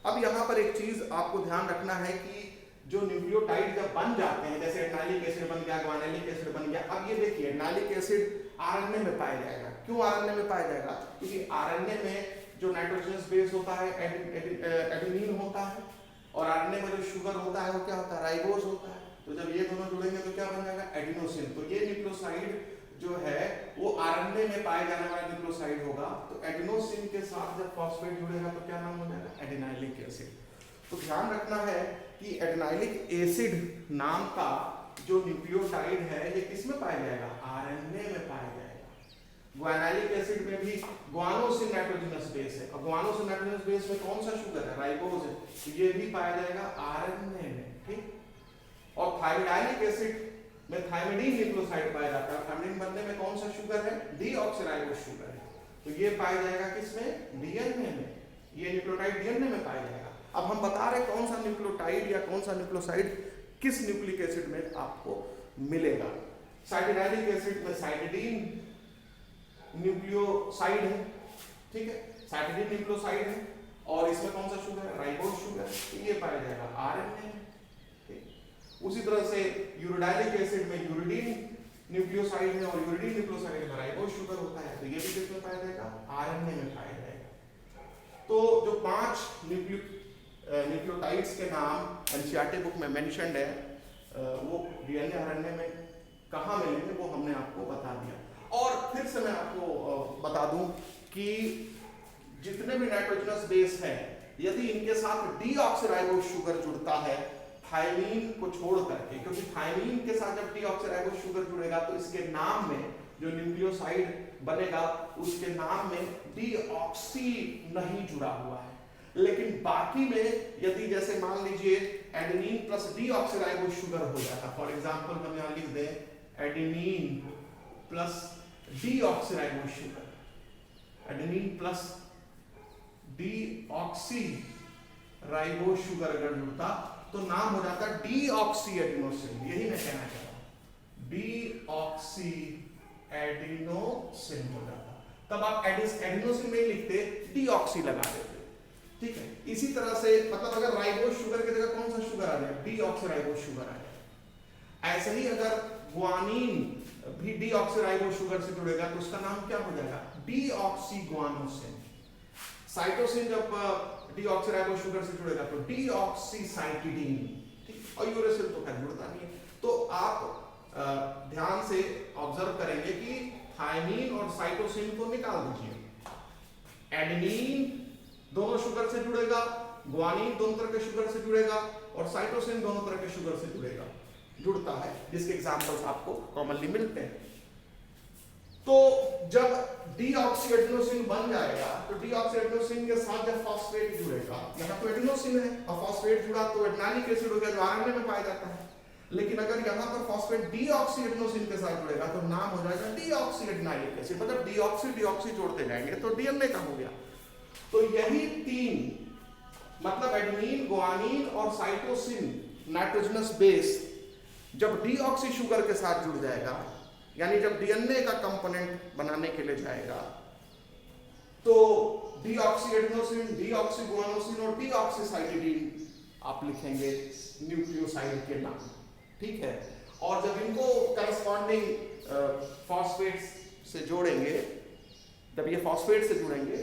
Speaker 1: अब यहाँ पर एक चीज आपको ध्यान रखना है कि जो न्यूक्लियोटाइड जब बन जाते हैं, जैसे एटनाइलिक एसिड बन गया, ग्वानिलिक एसिड बन गया, अब ये देखिए एटनाइलिक एसिड आरएनए में पाया जाएगा। क्यों आरएनए में पाया जाएगा? क्योंकि आरएनए में जो नाइट्रोजनस बेस होता है एडेनिन होता है, और आरएनए में जो शुगर होता है वो क्या होता है? राइबोज होता है। तो जब ये दोनों जुड़ेंगे तो क्या बन जाएगा? एडिनोसिन। तो ये न्यूक्लियोसाइड जो है वो आरएनए में पाए जाने वाला न्यूक्लियोसाइड होगा। तो एडिनोसिन के साथ जब फॉस्फेट जुड़ेगा तो क्या नाम हो जाएगा? Adenylic acid. तो ध्यान रखना है कि एडिनाइलिक एसिड नाम का जो न्यूक्लियोटाइड है ये किसमें पाया जाएगा? आरएनए में पाया जाएगा। ग्वानिलिक एसिड में भी ग्वानोसिन नाइट्रोजनस बेस है, और ग्वानोसिन नाइट्रोजनस बेस में कौन सा शुगर है? राइबोज है। तो ये भी पाया जाएगा आरएनए में, ठीक। और थायमिडाइलिक एसिड में थायमिडीन न्यूक्लियोसाइड पाया जाता है। थायमिडीन बनने में कौन सा शुगर है? डीऑक्सीराइबोज शुगर है। तो ये पाया जाएगा किसमें? डीएनए में। ये न्यूक्लियोटाइड डीएनए में पाया जाएगा। अब हम बता रहे कौन सा न्यूक्लियोटाइड या कौन सा न्यूक्लियोसाइड किस न्यूक्लिक एसिड में आपको मिलेगा। साइटिडाइलिक एसिड में साइटिडीन न्यूक्लियोसाइड है, ठीक है, साइटिडीन न्यूक्लियोसाइड है, और इसमें कौन सा शुगर है? Ribose sugar. तो ये पाया जाएगा आरएनए में, ठीक। उसी तरह से यूरिडाइलिक एसिड में यूरिडीन न्यूक्लियोसाइड है, और यूरिडीन न्यूक्लियोसाइड में राइबोज शुगर होता है। तो ये भी किसमें पाया जाएगा? आरएनए में पाया जाएगा। तो जो 5 न्यूक्लियोटाइड्स के नाम एनसीईआरटी बुक में मेंशन्ड है, वो डीएनए आरएनए में कहाँ मिलेंगे वो हमने आपको बता दिया। और फिर से मैं आपको बता दूं कि जितने भी नाइट्रोजनस बेस हैं, यदि इनके साथ डीऑक्सीराइबोज शुगर जुड़ता है थायमीन को छोड़ करके, क्योंकि थायमीन के साथ जब डीऑक्सीराइबोज शुगर जुड़ेगा तो इसके नाम में जो न्यूक्लियोसाइड बनेगा उसके नाम में डीऑक्सी नहीं जुड़ा हुआ है। लेकिन बाकी में यदि जैसे मान लीजिए एडेनिन प्लस डीऑक्सीराइबोज शुगर हो जाता, फॉर एग्जांपल हम यहां लिख दें adenine plus deoxyribose sugar, adenine plus deoxy ribose sugar अगर जुड़ता तो नाम हो जाता डीऑक्सी एडिनोसिन। यही मैं कहना चाह रहा हूं, डीऑक्सी एडिनोसिन हो जाता। तब आप एडिनोसिन नहीं लिखते, डीऑक्सी लगा देते, ठीक है। इसी तरह से मतलब अगर राइबोज शुगर की जगह कौन सा शुगर आ जाए? डीऑक्सीराइबोज शुगर आ जाए। ऐसे ही अगर गुआनिन भी डीऑक्सीराइबोज शुगर से जुड़ेगा तो उसका नाम क्या हो जाएगा? डीऑक्सीगुआनोसिन। साइटोसिन जब डीऑक्सीराइबोज शुगर से जुड़ेगा तो डीऑक्सीसाइटिडीन, ठीक। और यूरेसिल तो खैर जुड़ता नहीं है। तो आप ध्यान से ऑब्जर्व करेंगे कि थायमीन और साइटोसिन को निकाल दीजिए। एडेनिन दोनों शुगर से जुड़ेगा, ग्वानिन दोनों तरह के शुगर से जुड़ेगा, और साइटोसिन दोनों तरह के शुगर से जुड़ता है, जिसके एग्जांपल्स आपको कॉमनली मिलते हैं। तो जब डीऑक्सीएडिनोसिन बन जाएगा तो डीऑक्सीएडिनोसिन के साथ जब फॉस्फेट जुड़ेगा, यहाँ तो एडिनोसिन है और फॉस्फेट जुड़ा तो एडिनाइलिक एसिड हो गया जो आरएनए में पाया जाता है। लेकिन अगर यहाँ पर फॉस्फेट डीऑक्सीएडिनोसिन के साथ जुड़ेगा तो नाम हो जाएगा डीऑक्सीएडिनाइलिक एसिड। मतलब डीऑक्सी जोड़ते जाएंगे तो डीएनए का हो गया। तो यही 3 मतलब एडेनिन, ग्वानिन और साइटोसिन नाइट्रोजनस बेस जब डीऑक्सी शुगर के साथ जुड़ जाएगा, यानी जब डीएनए का कंपोनेंट बनाने के लिए जाएगा, तो डीऑक्सीएडिनोसिन, डीऑक्सीगुआनोसिन और डीऑक्सीसाइटिडीन आप लिखेंगे न्यूक्लियोसाइड के नाम, ठीक है। और जब इनको करस्पॉन्डिंग फॉस्फेट्स से जोड़ेंगे, जब ये फॉस्फेट से जुड़ेंगे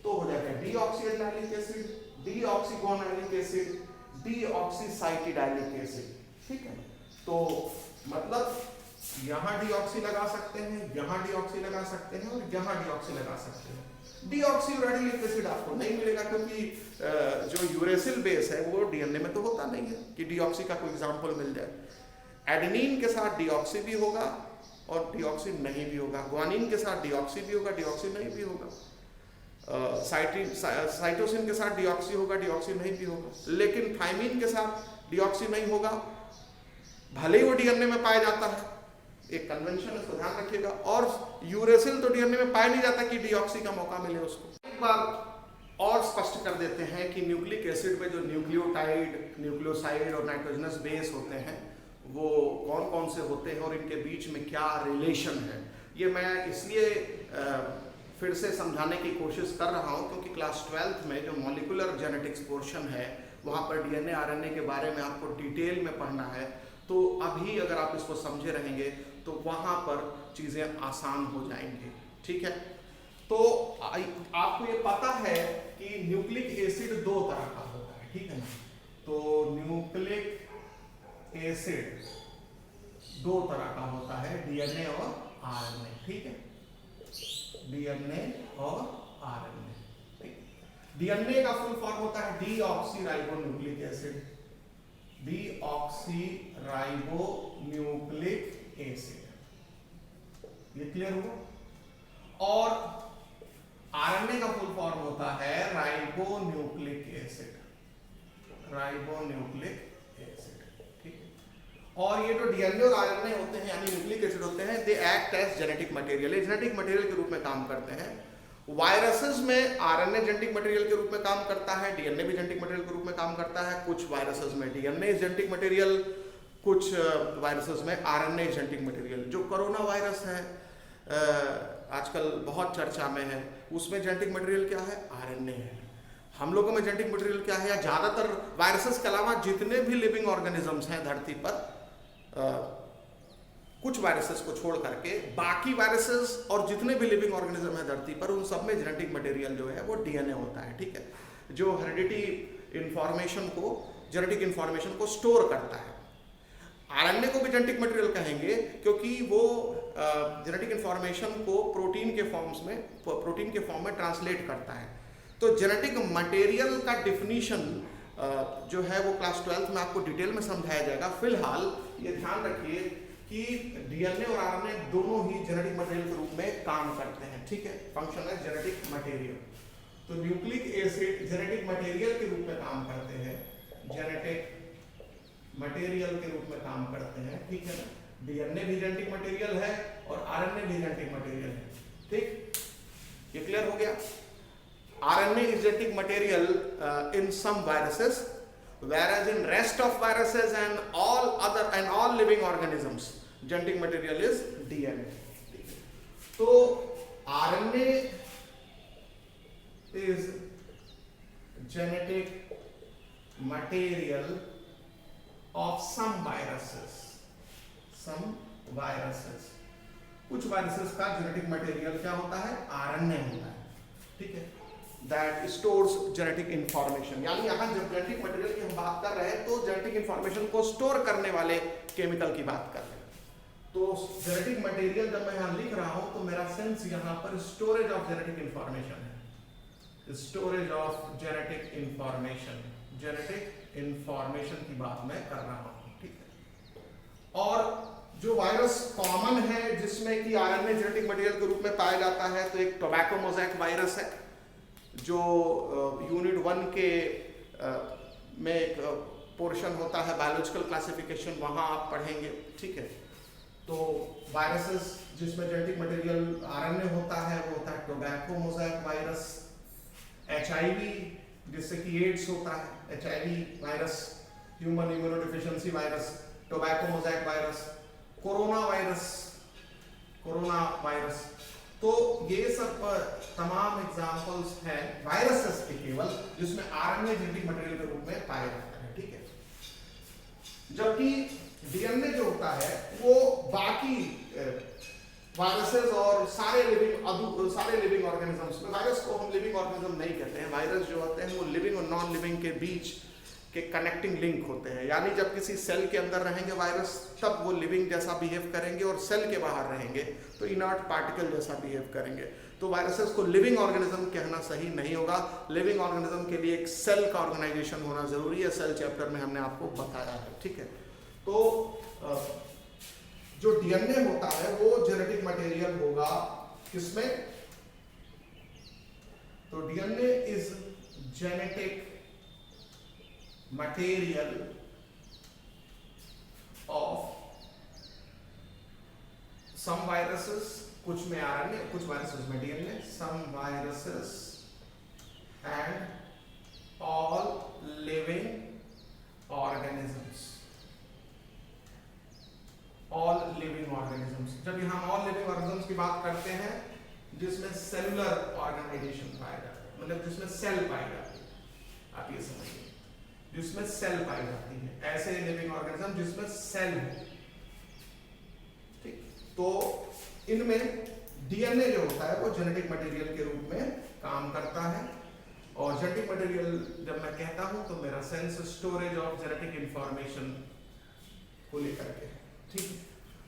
Speaker 1: तो हो जाएगा डीऑक्सीएटाइलिक एसिड, डीऑक्सीगोनाइलिक एसिड, डीऑक्सीसाइटिडाइलिक एसिड। ठीक है, तो मतलब यहाँ डीऑक्सी लगा सकते हैं, यहाँ डीऑक्सी लगा सकते हैं और यहाँ डीऑक्सी लगा सकते हैं। डीऑक्सीराइलिक एसिड आपको नहीं मिलेगा क्योंकि जो यूरेसिल बेस है वो डीएनए में तो होता नहीं है कि डीऑक्सी का कोई एग्जांपल मिल जाए। एडेनिन के साथ डीऑक्सी भी होगा और डीऑक्सी नहीं भी होगा, ग्वानिन के साथ डीऑक्सी भी होगा, डीऑक्सी नहीं भी होगा, साइटोसिन के साथ डीऑक्सी होगा, डीऑक्सी नहीं भी होगा, लेकिन थाइमिन के साथ डीऑक्सी नहीं होगा, भले ही वो डीएनए में पाया जाता है, एक कन्वेंशन है, इसको ध्यान रखिएगा। और यूरेसिल तो डीएनए में पाया नहीं जाता कि डीऑक्सी का मौका मिले उसको। एक बार और स्पष्ट कर देते हैं कि न्यूक्लिक एसिड में जो न्यूक्लियोटाइड, न्यूक्लियोसाइड और नाइट्रोजनस बेस होते हैं वो कौन कौन से होते हैं और इनके बीच में क्या रिलेशन है, ये मैं इसलिए फिर से समझाने की कोशिश कर रहा हूँ क्योंकि क्लास 12th में जो मॉलिक्यूलर जेनेटिक्स पोर्शन है वहाँ पर डीएनए आरएनए के बारे में आपको डिटेल में पढ़ना है। तो अभी अगर आप इसको समझे रहेंगे तो वहाँ पर चीज़ें आसान हो जाएंगी। ठीक है, तो आपको ये पता है कि न्यूक्लिक एसिड दो तरह का होता है। ठीक है ना, तो न्यूक्लिक एसिड दो तरह का होता है, डीएनए और आरएनए। ठीक है, डीएनए और आरएनए। डीएनए का फुल फॉर्म होता है डीऑक्सीराइबोन्यूक्लिक एसिड, डीऑक्सीराइबोन्यूक्लिक एसिड। ये क्लियर हुआ? और आरएनए का फुल फॉर्म होता है राइबोन्यूक्लिक एसिड, राइबोन्यूक्लिक एसिड। ठीक है, और ये जो डीएनए और आरएनए होते हैं यानी न्यूक्लिक एसिड होते हैं, they act as genetic material, genetic material के रूप में काम करते हैं। वायरसेस में आरएनए जेनेटिक मटेरियल के रूप में काम करता है, डीएनए भी जेनेटिक मटेरियल के रूप में काम करता है। कुछ वायरसेस में डीएनए जेनेटिक मटेरियल, कुछ वायरसेस में आरएनए जेनेटिक मटेरियल। जो कोरोना वायरस है आजकल बहुत चर्चा में है, उसमें जेनेटिक मटेरियल क्या है? आरएनए है। हम लोगों में जेनेटिक मटेरियल क्या है, या ज्यादातर वायरसेस के अलावा जितने भी लिविंग ऑर्गेनिजम्स हैं धरती पर, कुछ वायरसेस को छोड़ करके बाकी वायरसेस और जितने भी लिविंग ऑर्गेनिज्म है धरती पर, उन सब में जेनेटिक मटेरियल जो है वो डीएनए होता है। ठीक है, जो हेरिडिटी इंफॉर्मेशन को, जेनेटिक इंफॉर्मेशन को स्टोर करता है। आरएनए को भी जेनेटिक मटेरियल कहेंगे क्योंकि वो जेनेटिक इंफॉर्मेशन को प्रोटीन के फॉर्म में ट्रांसलेट करता है। तो जेनेटिक मटेरियल का डिफिनीशन जो है वो क्लास 12th में आपको डिटेल में समझाया जाएगा। फिलहाल ये ध्यान रखिए कि डीएनए और आरएनए दोनों ही जेनेटिक मटेरियल के रूप में काम करते हैं। ठीक है, फंक्शन है जेनेटिक मटेरियल। तो न्यूक्लिक एसिड जेनेटिक मटेरियल के रूप में काम करते हैं, जेनेटिक मटेरियल के रूप में काम करते हैं। ठीक है ना, डीएनए भी जेनेटिक मटेरियल है और आरएनए भी जेनेटिक मटेरियल है। ठीक, ये क्लियर हो गया? RNA is genetic material in some viruses, whereas in rest of viruses and all living organisms, genetic material is DNA. So RNA is genetic material of some viruses. कुछ viruses का genetic material क्या होता है? RNA होता है। ठीक है, that stores genetic information। यानी यहाँ जब जेनेटिक मटेरियल की हम बात कर रहे हैं तो जेनेटिक इंफॉर्मेशन को स्टोर करने वाले केमिकल की बात कर रहे हैं। तो जेनेटिक मटेरियल जब मैं यहाँ लिख रहा हूँ तो मेरा सेंस यहाँ पर स्टोरेज ऑफ जेनेटिक इंफॉर्मेशन है, स्टोरेज ऑफ जेनेटिक इंफॉर्मेशन की बात मैं कर रहा हूँ। ठीक है, और जो वायरस कॉमन है जिसमें कि आरएनए जेनेटिक मटेरियल के रूप में पाया जाता है, तो एक टोबैको मोज़ेक वायरस है जो यूनिट 1 के में एक पोर्शन होता है बायोलॉजिकल क्लासिफिकेशन, वहाँ आप पढ़ेंगे। ठीक है, तो वायरसेस जिसमें जेनेटिक मटेरियल आरएनए होता है वो होता है टोबैको मोज़ेक वायरस। एचआईवी जिससे कि एड्स होता है, HIV virus, human immunodeficiency virus, tobacco mosaic virus, corona virus. तो ये सब तमाम एग्जांपल्स हैं वायरसेस के केवल जिसमें आरएनए जेनेटिक मटेरियल के रूप में पाया जाता है। ठीक है, जबकि डीएनए जो होता है वो बाकी वायरसेस और सारे लिविंग ऑर्गेनिजम्स में, वायरस को हम लिविंग ऑर्गेनिज्म नहीं कहते हैं, वायरस जो होते हैं वो लिविंग और नॉन लिविंग के बीच के कनेक्टिंग लिंक होते हैं। यानी जब किसी सेल के अंदर रहेंगे वायरस तब वो लिविंग जैसा बिहेव करेंगे, और सेल के बाहर रहेंगे तो इनर्ट पार्टिकल जैसा बिहेव करेंगे। तो वायरसेस को लिविंग ऑर्गेनिज्म कहना सही नहीं होगा। लिविंग ऑर्गेनिज्म के लिए एक सेल का ऑर्गेनाइजेशन होना जरूरी है, सेल चैप्टर में हमने आपको बताया है, ठीक है। तो जो डीएनए होता है वो जेनेटिक मटेरियल होगा किसमें, तो DNA is genetic material of some viruses, कुछ में आरएनए, कुछ वायरसेस में DNA, some viruses and all living organisms. All living organisms, जब यहां ऑल लिविंग ऑर्गेनिजम्स की बात करते हैं जिसमें सेलुलर ऑर्गेनाइजेशन पाया जाता है, मतलब जिसमें सेल पाई जाती है, आप ये समझिए, जिसमें सेल पाई जाती है, ऐसे लिविंग ऑर्गेनिज्म जिसमें सेल हो, ठीक। तो इनमें डीएनए जो होता है वो जेनेटिक मटेरियल के रूप में काम करता है। और जेनेटिक मटेरियल जब मैं कहता हूं तो मेरा sense storage of genetic information को लेकर के, ठीक।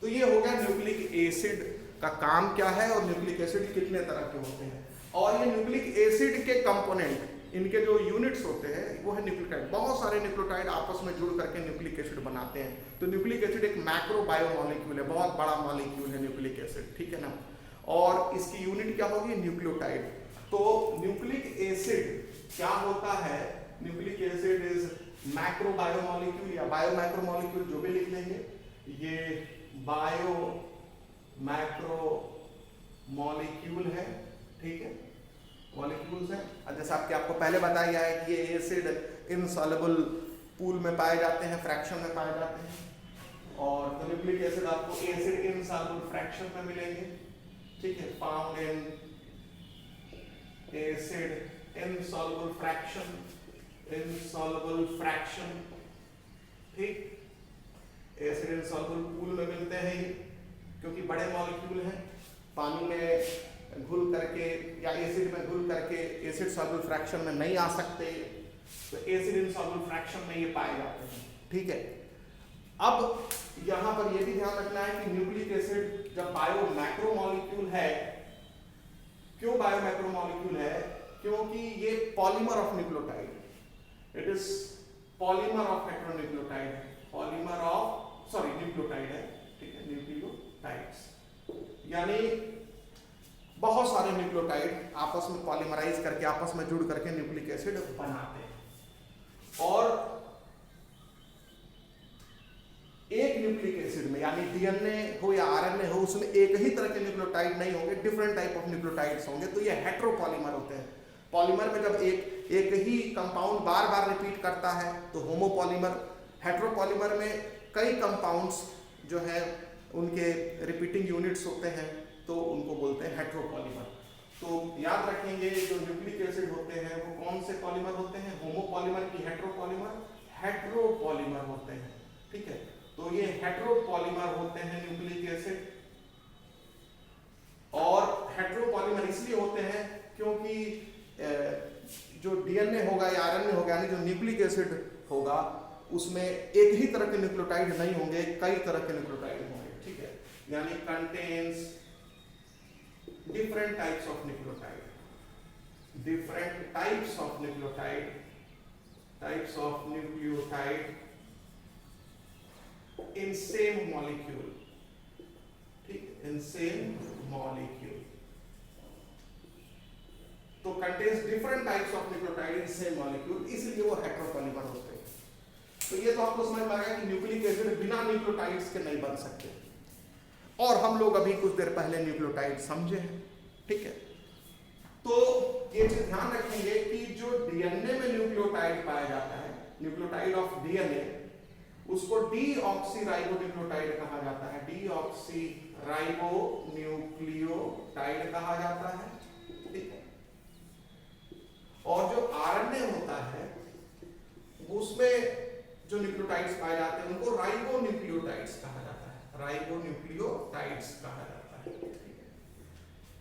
Speaker 1: तो ये हो गया न्यूक्लिक एसिड का काम क्या है और न्यूक्लिक एसिड कितने तरह के होते हैं। और ये न्यूक्लिक एसिड के कंपोनेंट, इनके जो यूनिट्स होते हैं वो है न्यूक्लियोटाइड। बहुत सारे न्यूक्लियोटाइड आपस में जुड़ करके न्यूक्लिक एसिड बनाते हैं। तो न्यूक्लिक एसिड एक मैक्रो बायोमॉलिक्यूल है, बहुत बड़ा मॉलिक्यूल है न्यूक्लिक एसिड, ठीक है ना। और इसकी यूनिट क्या होगी, न्यूक्लियोटाइड। तो न्यूक्लिक एसिड क्या होता है, nucleic acid is macro biomolecule या बायो मैक्रो मॉलिक्यूल, जो भी लिख लेंगे। ये बायो मैक्रो मॉलिक्यूल है, ठीक है, मॉलिक्यूल्स हैं। जैसे आपको पहले बताया गया है कि ये एसिड इनसॉल्युबल पूल में पाए जाते हैं, फ्रैक्शन में पाए जाते हैं। और तो न्यूक्लिक एसिड आपको एसिड इनसॉल्युबल फ्रैक्शन में मिलेंगे, ठीक है, found in acid insoluble fraction, ठीक। एसिड इनसॉल्युबल पूल में मिलते हैं ये, क्योंकि बड़े मॉलिक्यूल हैं, पानी में घुल करके या एसिड में घुल करके एसिड सॉल्युबल फ्रैक्शन में नहीं आ सकते, तो एसिड इनसॉल्युबल फ्रैक्शन में ये पाए जाते हैं, ठीक है। अब यहां पर ये भी ध्यान रखना है कि न्यूक्लिक एसिड जब बायो मैक्रो मॉलिक्यूल है, क्यों बायो मैक्रो मॉलिक्यूल है, क्योंकि ये polymer of nucleotide, it is polymer of heteronucleotide, polymer of nucleotide है, ठीक है, न्यूक्लियोटाइड्स, यानी बहुत सारे न्यूक्लियोटाइड आपस में पॉलीमराइज करके, आपस में जुड़ करके न्यूक्लिक एसिड बनाते हैं। और एक न्यूक्लिक एसिड में, यानी डीएनए हो या आरएनए हो, उसमें एक ही तरह के न्यूक्लियोटाइड नहीं होंगे, डिफरेंट टाइप ऑफ न्यूक्लियोटाइड्स होंगे। तो ये हेटेरोपॉलीमर होते हैं। पॉलीमर में जब एक ही कंपाउंड बार बार रिपीट करता है तो होमोपॉलीमर। हेटेरोपॉलीमर में कई कंपाउंड्स जो है उनके रिपीटिंग यूनिट्स होते हैं, तो उनको बोलते हैं हेटेरोपॉलीमर। तो याद रखेंगे जो न्यूक्लिक एसिड होते हैं वो कौन से पॉलीमर होते हैं, होमोपॉलीमर की हेटेरोपॉलीमर होते हैं, ठीक है। तो ये हेटेरोपॉलीमर होते हैं न्यूक्लिक एसिड। और हेटेरोपॉलीमर इसलिए होते हैं क्योंकि जो डीएनए होगा या आरएनए होगा, यानी जो न्यूक्लिक एसिड होगा, उसमें एक ही तरह के न्यूक्लियोटाइड नहीं होंगे, कई तरह के न्यूक्लियोटाइड होंगे, ठीक है। यानी contains different types of nucleotide in same molecule, ठीक, in same molecule। तो contains different types of nucleotide in same molecule, इसलिए वो हेटेरोपॉलीमर होते हैं। तो ये तो आपको समझ में आ गया कि न्यूक्लिक एसिड बिना न्यूक्लियोटाइड्स के नहीं बन सकते। और हम लोग अभी कुछ देर पहले न्यूक्लियोटाइड समझे हैं, ठीक है। तो ये चीज ध्यान रखेंगे कि जो डीएनए में न्यूक्लियोटाइड पाया जाता है, न्यूक्लियोटाइड ऑफ डीएनए, उसको डीऑक्सीराइबोन्यूक्लियोटाइड कहा जाता है, डीऑक्सीराइबोन्यूक्लियोटाइड कहा जाता है, ठीक है। और जो आरएनए होता है उसमें जो जो न्यूक्लियोटाइड्स पाए जाते हैं उनको राइबोन्यूक्लियोटाइड्स कहा जाता है, राइबोन्यूक्लियोटाइड्स कहा जाता है।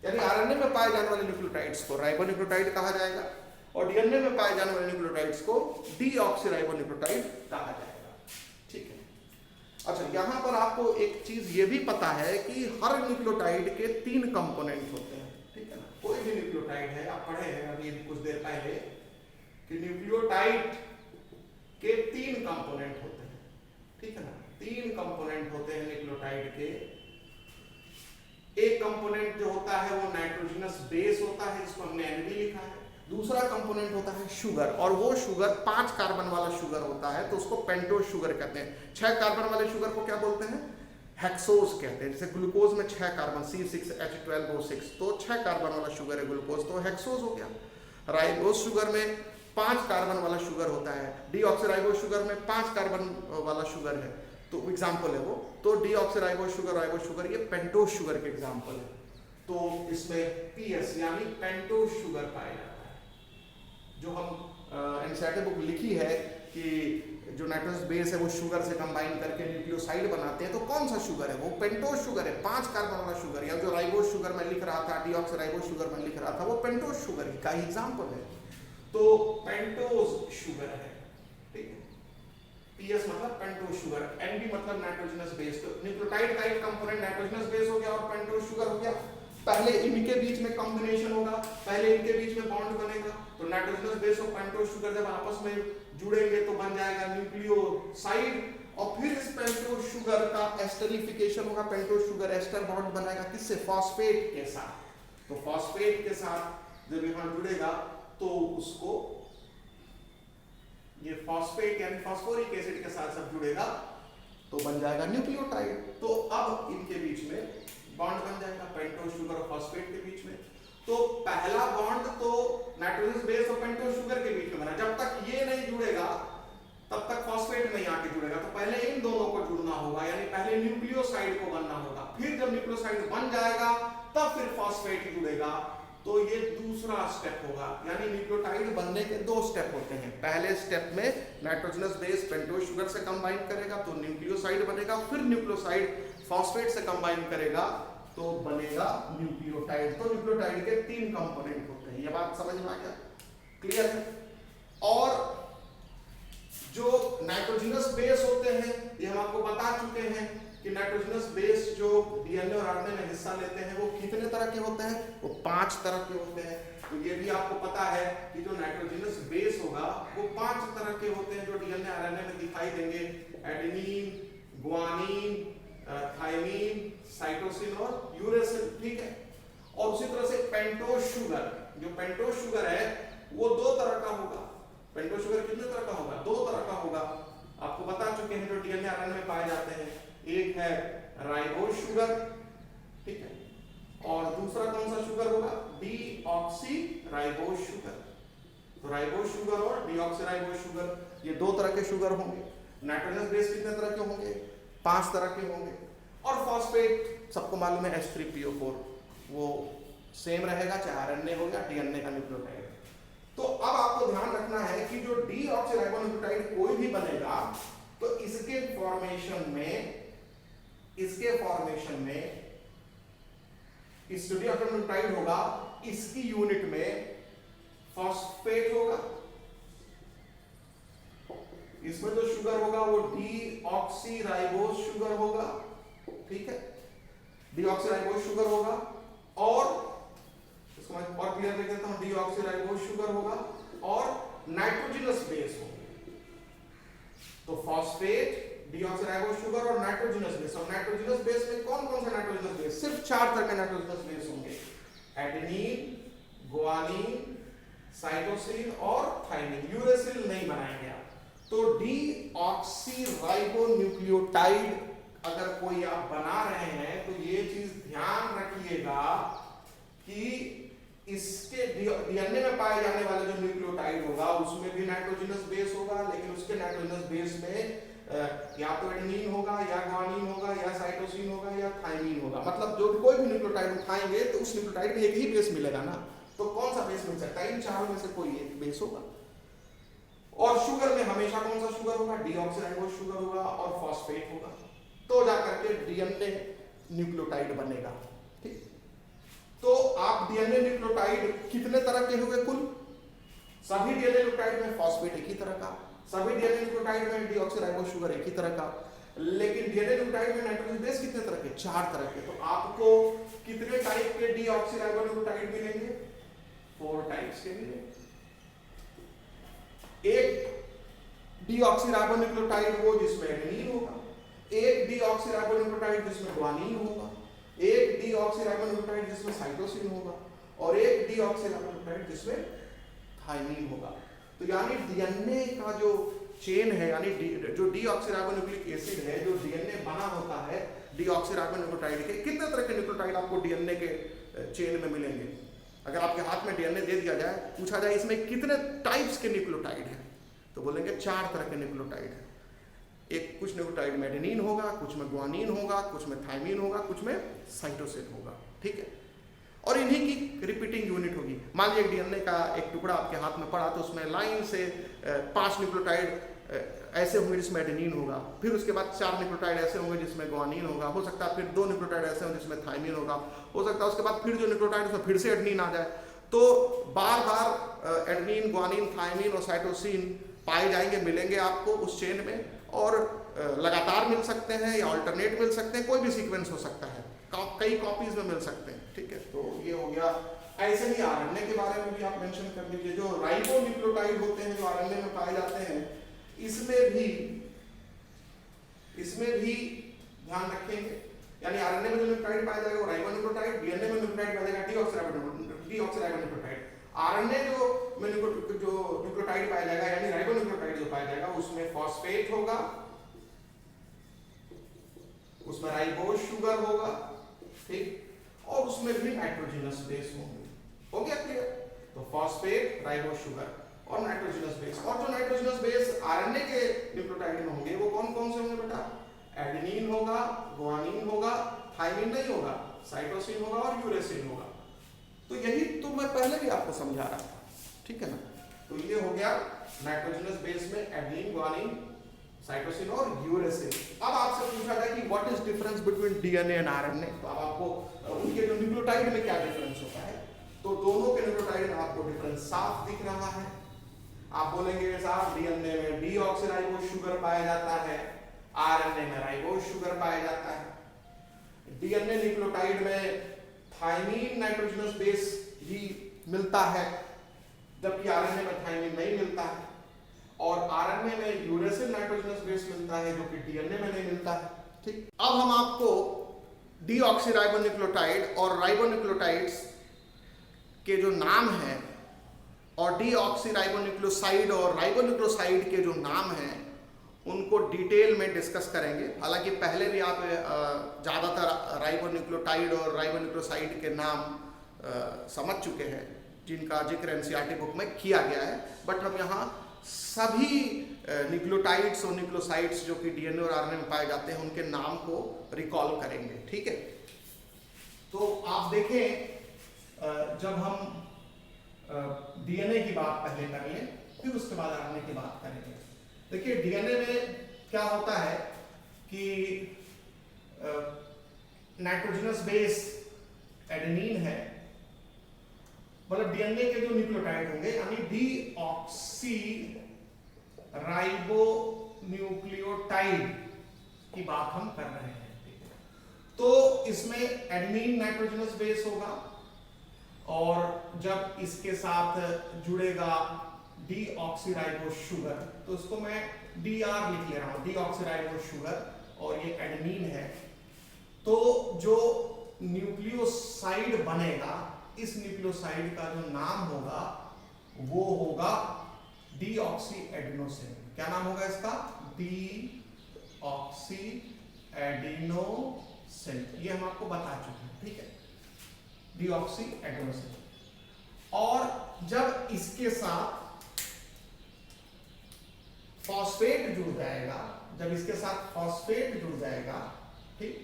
Speaker 1: यानी आरएनए में पाए जाने वाले न्यूक्लियोटाइड्स को राइबोन्यूक्लियोटाइड कहा जाएगा और डीएनए में पाए जाने वाले न्यूक्लियोटाइड्स को डीऑक्सीराइबोन्यूक्लियोटाइड कहा जाएगा। ठीक है, अच्छा यहाँ पर आपको एक चीज ये भी पता है कि हर न्यूक्लियोटाइड के 3 कंपोनेंट होते हैं। ठीक है ना, कोई भी न्यूक्लियोटाइड है, आप पढ़े हैं अभी कुछ देर पहले कि न्यूक्लियोटाइड के 3 कंपोनेंट होते हैं। ठीक है ना, 3 कंपोनेंट होते हैं न्यूक्लियोटाइड के। एक कंपोनेंट जो होता है वो नाइट्रोजनस बेस होता है, जिसको हमने एनबी लिखा है। दूसरा कंपोनेंट होता है शुगर, और वो शुगर 5 कार्बन वाला शुगर होता है, तो उसको पेंटोज शुगर कहते हैं। 6 कार्बन वाले शुगर को क्या बोलते हैं? हेक्सोज कहते हैं। जैसे ग्लूकोज में 6 कार्बन C6H12O6, तो 6 कार्बन वाला शुगर है ग्लूकोज, तो हेक्सोज हो गया। राइबोज शुगर में 5 कार्बन वाला शुगर होता है, डीऑक्सीराइबोज शुगर में 5 कार्बन वाला शुगर है, तो एग्जाम्पल है वो। तो डीऑक्सीराइबोज शुगर, राइबोज शुगर, ये पेंटोज शुगर के एग्जाम्पल है। तो इसमें PS यानी पेंटोज शुगर पाया जाता है। जो हम एनसीईआरटी बुक लिखी है कि जो नाइट्रोजनस बेस है वो शुगर से कंबाइन करके न्यूक्लियोसाइड बनाते हैं, तो कौन सा शुगर है? वो पेंटोज शुगर है, 5 कार्बन वाला शुगर। या जो राइबोज शुगर में लिख रहा था, डीऑक्सीराइबोज शुगर में लिख रहा था, वो पेंटोज शुगर का ही एग्जाम्पल है। तो पेंटोज शुगर है। ठीक है, PS मतलब पेंटोज शुगर, NB मतलब नाइट्रोजनस बेस। तो न्यूक्लियोटाइड का एक कंपोनेंट नाइट्रोजनस बेस हो गया और पेंटोज शुगर हो गया। पहले इनके बीच में कॉम्बिनेशन होगा, पहले इनके बीच में बॉन्ड बनेगा, तो नाइट्रोजनस बेस और पेंटोज शुगर जब आपस में जुड़ेंगे तो बन जाएगा न्यूक्लियोसाइड, और फिर इस पेंटोज शुगर का एस्टरिफिकेशन होगा। पेंटोज शुगर एस्टर बॉन्ड बनाएगा किससे? फॉस्फेट के साथ। तो फॉस्फेट के साथ जब यहां जुड़ेगा तो उसको ये फॉस्फेट यानी फास्फोरिक एसिड के साथ सब जुड़ेगा तो बन जाएगा न्यूक्लियोटाइड। तो अब इनके बीच में बॉन्ड बन जाएगा पेंटोज शुगर और फॉस्फेट के बीच में। तो पहला बॉन्ड तो नाइट्रोजनस बेस और पेंटोज शुगर के बीच में बना। जब तक ये नहीं जुड़ेगा तब तक फॉस्फेट नहीं आके जुड़ेगा, तो पहले इन दोनों को जुड़ना होगा, यानी पहले न्यूक्लियोसाइड को बनना होगा। फिर जब न्यूक्लियोसाइड बन जाएगा तब फिर फॉस्फेट जुड़ेगा। तो ये दूसरा स्टेप होगा, यानी न्यूक्लियोटाइड बनने के 2 स्टेप होते हैं। पहले स्टेप में नाइट्रोजनस बेस पेंटोज शुगर से कंबाइन करेगा तो न्यूक्लियोसाइड बनेगा, फिर न्यूक्लियोसाइड फॉस्फेट से कंबाइन करेगा तो बनेगा न्यूक्लियोटाइड। तो न्यूक्लियोटाइड के 3 कंपोनेंट होते हैं। ये बात समझ में आ गया? क्लियर है? और जो नाइट्रोजनस बेस होते हैं ये हम आपको बता चुके हैं कि नाइट्रोजनस बेस जो डीएनए और आरएनए में हिस्सा लेते हैं वो कितने तरह के होते हैं? वो 5 तरह के होते हैं। तो ये भी आपको पता है कि जो नाइट्रोजनस बेस होगा वो 5 तरह के होते हैं जो डीएनए आरएनए में दिखाई देंगे। एडेनिन, गुआनिन, थाइमिन, साइटोसिन और यूरेसिल। ठीक है, और उसी तरह से पेंटोज शुगर, जो पेंटोज शुगर है वो 2 तरह का होगा। पेंटोज शुगर कितने तरह का होगा? 2 तरह का होगा। आपको बता चुके हैं जो डीएनए आरएनए में पाए जाते हैं। एक है राइबोज शुगर, ठीक है, और दूसरा कौन सा शुगर होगा? Deoxyribose sugar. तो राइबोज शुगर और डीऑक्सीराइबोज शुगर, ये 2 तरह के शुगर होंगे। नाइट्रोजनस बेस कितने तरह के होंगे? 5 तरह के होंगे। और फॉस्फेट सबको मालूम है H3PO4, वो सेम रहेगा चाहे आरएनए हो या डीएनए का न्यूक्लियोटाइड। तो अब आपको ध्यान रखना है कि जो डीऑक्सीराइबोन्यूक्लियोटाइड कोई भी बनेगा तो इसके फॉर्मेशन में इस जो डीऑक्सीराइबोन्यूक्लियोटाइड होगा इसकी यूनिट में फॉस्फेट होगा, इसमें जो शुगर होगा वो डीऑक्सीराइबोज शुगर होगा। ठीक है, डीऑक्सीराइबोज शुगर होगा, और इसको मैं और क्लियर कर देता हूं, डीऑक्सीराइबोज शुगर होगा और नाइट्रोजनस बेस होगा। तो फॉस्फेट, डीऑक्सीराइबोज शुगर और नाइट्रोजनस बेस। और नाइट्रोजनस बेस में कौन कौन सा नाइट्रोजनस बेस? सिर्फ 4 तरह के नाइट्रोजनस बेस होंगे। एडेनिन, गुआनिन, साइटोसिन और थाइमिन। यूरेसिल नहीं बनाएंगे आप। तो डीऑक्सीराइबोन्यूक्लियोटाइड अगर कोई आप बना रहे हैं तो ये चीज ध्यान रखिएगा कि इसके डीएनए में पाए जाने वाले जो न्यूक्लियोटाइड होगा उसमें भी नाइट्रोजनस बेस होगा, लेकिन उसके नाइट्रोजनस बेस में या तो एडेनिन होगा या गुआनिन होगा या साइटोसिन होगा या थाइमिन होगा। मतलब जो कोई भी न्यूक्लियोटाइड उठाएंगे तो उस न्यूक्लियोटाइड में एक ही बेस मिलेगा ना। तो कौन सा बेस मिल सकता है? इन चारों में से कोई एक बेस होगा। और शुगर में हमेशा दूसरा कौन सा शुगर होगा, डीऑक्सीराइबोज शुगर होगा और फॉस्फेट होगा, तो जाकर के डीएनए न्यूक्लियोटाइड बनेगा। ठीक, तो आप डीएनए न्यूक्लियोटाइड कितने तरह के हुए कुल? सभी डीएनए न्यूक्लियोटाइड में फॉस्फेट एक ही तरह का, सभी डीएनए न्यूक्लियोटाइड में डीऑक्सीराइबोज शुगर एक ही तरह का, लेकिन डीएनए न्यूक्लियोटाइड में नाइट्रोजन बेस कितने तरह के? 4 तरह के। तो आपको कितने टाइप के डीऑक्सीराइबोन्यूक्लियोटाइड मिलेंगे? 4 टाइप्स के मिलेंगे। एक डीऑक्सीराइबोन्यूक्लियोटाइड वो जिसमें एडेनिन होगा, एक डीऑक्सीराइबोन्यूक्लियोटाइड जिसमें ग्वानिन होगा, एक डीऑक्सीराइबोन्यूक्लियोटाइड जिसमें साइटोसिन होगा और एक डीऑक्सीराइबोन्यूक्लियोटाइड जिसमें थाइमिन होगा। तो यानी डीएनए का जो चेन है, यानी जो डीऑक्सीराइबोन्यूक्लिक एसिड है, जो डीएनए बना होता है डीऑक्सीराइबोन्यूक्लियोटाइड के, कितने तरह के न्यूक्लियोटाइड आपको डीएनए के चेन में मिलेंगे? अगर आपके हाथ में डीएनए दे दिया जाए, पूछा जाए इसमें कितने टाइप्स के न्यूक्लियोटाइड हैं, तो बोलेंगे 4 तरह के न्यूक्लियोटाइड हैं। एक कुछ न्यूक्लियोटाइड में एडेनिन होगा, कुछ में ग्वानिन होगा, कुछ में थाइमिन होगा, कुछ में साइटोसिन होगा। ठीक है, और इन्हीं की रिपीटिंग यूनिट होगी। मान लीजिए डीएनए का एक टुकड़ा आपके हाथ में पड़ा, तो उसमें लाइन से 5 न्यूक्लियोटाइड ऐसे होंगे जिसमें एडेनिन होगा, फिर उसके बाद 4 न्यूक्लियोटाइड ऐसे होंगे जिसमें ग्वानिन होगा, हो सकता है फिर 2 न्यूक्लियोटाइड ऐसे होंगे जिसमें थाइमिन होगा, हो सकता है उसके बाद फिर जो न्यूक्लियोटाइड उसमें फिर से एडेनिन आ जाए। तो बार बार एडेनिन, ग्वानिन, थाइमिन और साइटोसिन पाए जाएंगे, मिलेंगे आपको उस चेन में, और लगातार मिल सकते हैं या अल्टरनेट मिल सकते हैं, कोई भी सीक्वेंस हो सकता है, कई कॉपीज में मिल सकते हैं। ठीक है, तो ये हो गया। ऐसे ही आरएनए के बारे में भी आप मेंशन कर लीजिए। जो राइबोन्यूक्लियोटाइड होते हैं जो आरएनए में पाए जाते हैं, इसमें भी ध्यान रखेंगे, यानी आरएनए में जो न्यूक्लियोटाइड पाया जाएगा वो राइबोन्यूक्लियोटाइड, डीएनए में न्यूक्लियोटाइड पाया जाएगा डीऑक्सीराइबोन्यूक्लियोटाइड। आरएनए जो न्यूक्लियोटाइड पाया जाएगा यानी राइबोन्यूक्लियोटाइड जो पाया जाएगा उसमें फॉस्फेट होगा, उसमें राइबोज शुगर होगा, ठीक, और उसमें भी नाइट्रोजनस बेस होंगे। हो गया क्लियर? तो फॉस्फेट, राइबोज शुगर और नाइट्रोजनस बेस। और जो नाइट्रोजनस बेस आरएनए के न्यूक्लियोटाइड में होंगे वो कौन कौन से होंगे बेटा? एडेनिन होगा, ग्वानिन होगा, थाइमिन नहीं होगा, साइटोसिन होगा और यूरेसिन होगा। तो यही तो मैं पहले भी आपको समझा रहा था, ठीक है ना? तो ये हो गया नाइट्रोजनस बेस में एडेनिन, ग्वानिन, साइटोसिन और यूरेसिन। अब आपसे पूछा जाए कि what is difference between DNA and RNA, तो अब आपको उनके जो न्यूक्लियोटाइड में क्या डिफरेंस होता है, तो दोनों के न्यूक्लियोटाइड में आपको डिफरेंस साफ दिख रहा है। आप बोलेंगे साहब डीएनए में डीऑक्सीराइबोज शुगर पाया जाता है, आरएनए में राइबोज शुगर पाया जाता है। डीएनए न्यूक्लियोटाइड में थाइमिन नाइट्रोजनस बेस ही मिलता है, जबकि आरएनए में थाइमिन नहीं मिलता है, और आरएनए में यूरेसिल नाइट्रोजनस बेस मिलता है जो कि डीएनए में नहीं मिलता है। ठीक, अब हम आपको डीऑक्सीराइबोन्यूक्लियोटाइड और राइबोन्यूक्लियोटाइड्स के जो नाम हैं और डीऑक्सीराइबोन्यूक्लियोसाइड और राइबोन्यूक्लियोसाइड के जो नाम हैं उनको डिटेल में डिस्कस करेंगे। हालांकि पहले भी आप ज़्यादातर राइबोन्यूक्लियोटाइड और राइबोन्यूक्लियोसाइड के नाम समझ चुके हैं, जिनका जिक्र एनसीईआरटी बुक में किया गया है, बट हम यहाँ सभी न्यूक्लियोटाइड्स और न्यूक्लियोसाइड्स जो कि डीएनए और आरएनए में पाए जाते हैं उनके नाम को रिकॉल करेंगे। ठीक है, तो आप देखें जब हम डीएनए की बात पहले कर लें, फिर उसके बाद आरएनए की बात करेंगे। देखिए डीएनए में क्या होता है कि नाइट्रोजनस बेस एडेनिन है, मतलब डीएनए के जो न्यूक्लियोटाइड होंगे यानी डीऑक्सी राइबोन्यूक्लियोटाइड की बात हम कर रहे हैं। तो इसमें एडेनिन नाइट्रोजनस बेस होगा, और जब इसके साथ जुड़ेगा डीऑक्सीराइबोज शुगर, तो इसको मैं डीआर लिख ले रहा हूं, डीऑक्सीराइबोज शुगर, और ये एडेनिन है। तो जो न्यूक्लियोसाइड बनेगा, इस न्यूक्लियोसाइड का जो नाम होगा वो होगा डीऑक्सी एडिनोसिन। क्या नाम होगा इसका? Deoxy adenosine. ये हम आपको बता चुके हैं, ठीक है, डीऑक्सी एडिनोसिन। और जब इसके साथ फॉस्फेट जुड़ जाएगा, जब इसके साथ फॉस्फेट जुड़ जाएगा, ठीक,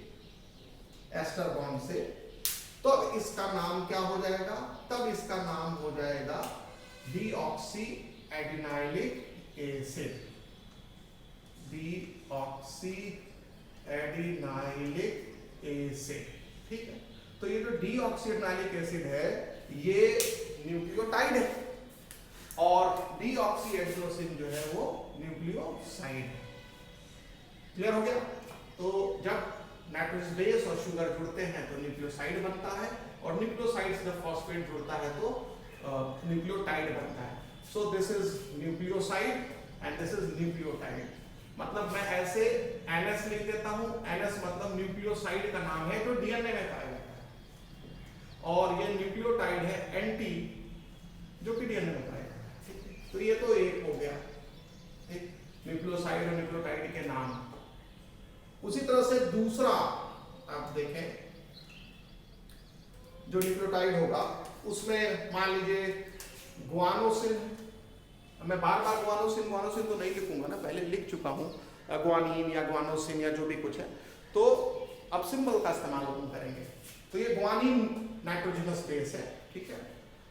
Speaker 1: एस्टर बॉन्ड से, तो अब इसका नाम क्या हो जाएगा? तब इसका नाम हो जाएगा deoxy adenylic acid. Deoxy adenylic acid. ठीक है, तो ये जो डीऑक्सी एडिनाइलिक एसिड है ये न्यूक्लियोटाइड है और डीऑक्सी एडिनोसिन जो है वो न्यूक्लियोसाइड है। क्लियर हो गया? तो जब नाइट्रोजनस बेस और शुगर जुड़ते हैं तो न्यूक्लियोसाइड बनता है और न्यूक्लियोसाइड से जब फॉस्फेट जुड़ता है तो न्यूक्लियोटाइड बनता है। So this is nucleoside and this is nucleotide. मतलब मैं ऐसे NS लिख देता हूं। NS मतलब न्यूक्लियोसाइड का नाम है जो डीएनए में पाया जाता है और ये न्यूक्लियोटाइड है NT जो कि डीएनए में पाया जाता है। तो ये तो एक हो गया न्यूक्लियोसाइड और न्यूक्लियोटाइड के नाम। उसी तरह से दूसरा आप देखें जो न्यूक्लियोटाइड होगा उसमें मान लीजिए ग्वानोसिन। मैं बार बार ग्वानोसिन तो नहीं लिखूंगा ना, पहले लिख चुका हूं ग्वानीन या ग्वानोसिन या जो भी कुछ है, तो अब सिंबल का इस्तेमाल हम करेंगे। तो ये ग्वानीन नाइट्रोजनस बेस है, ठीक है,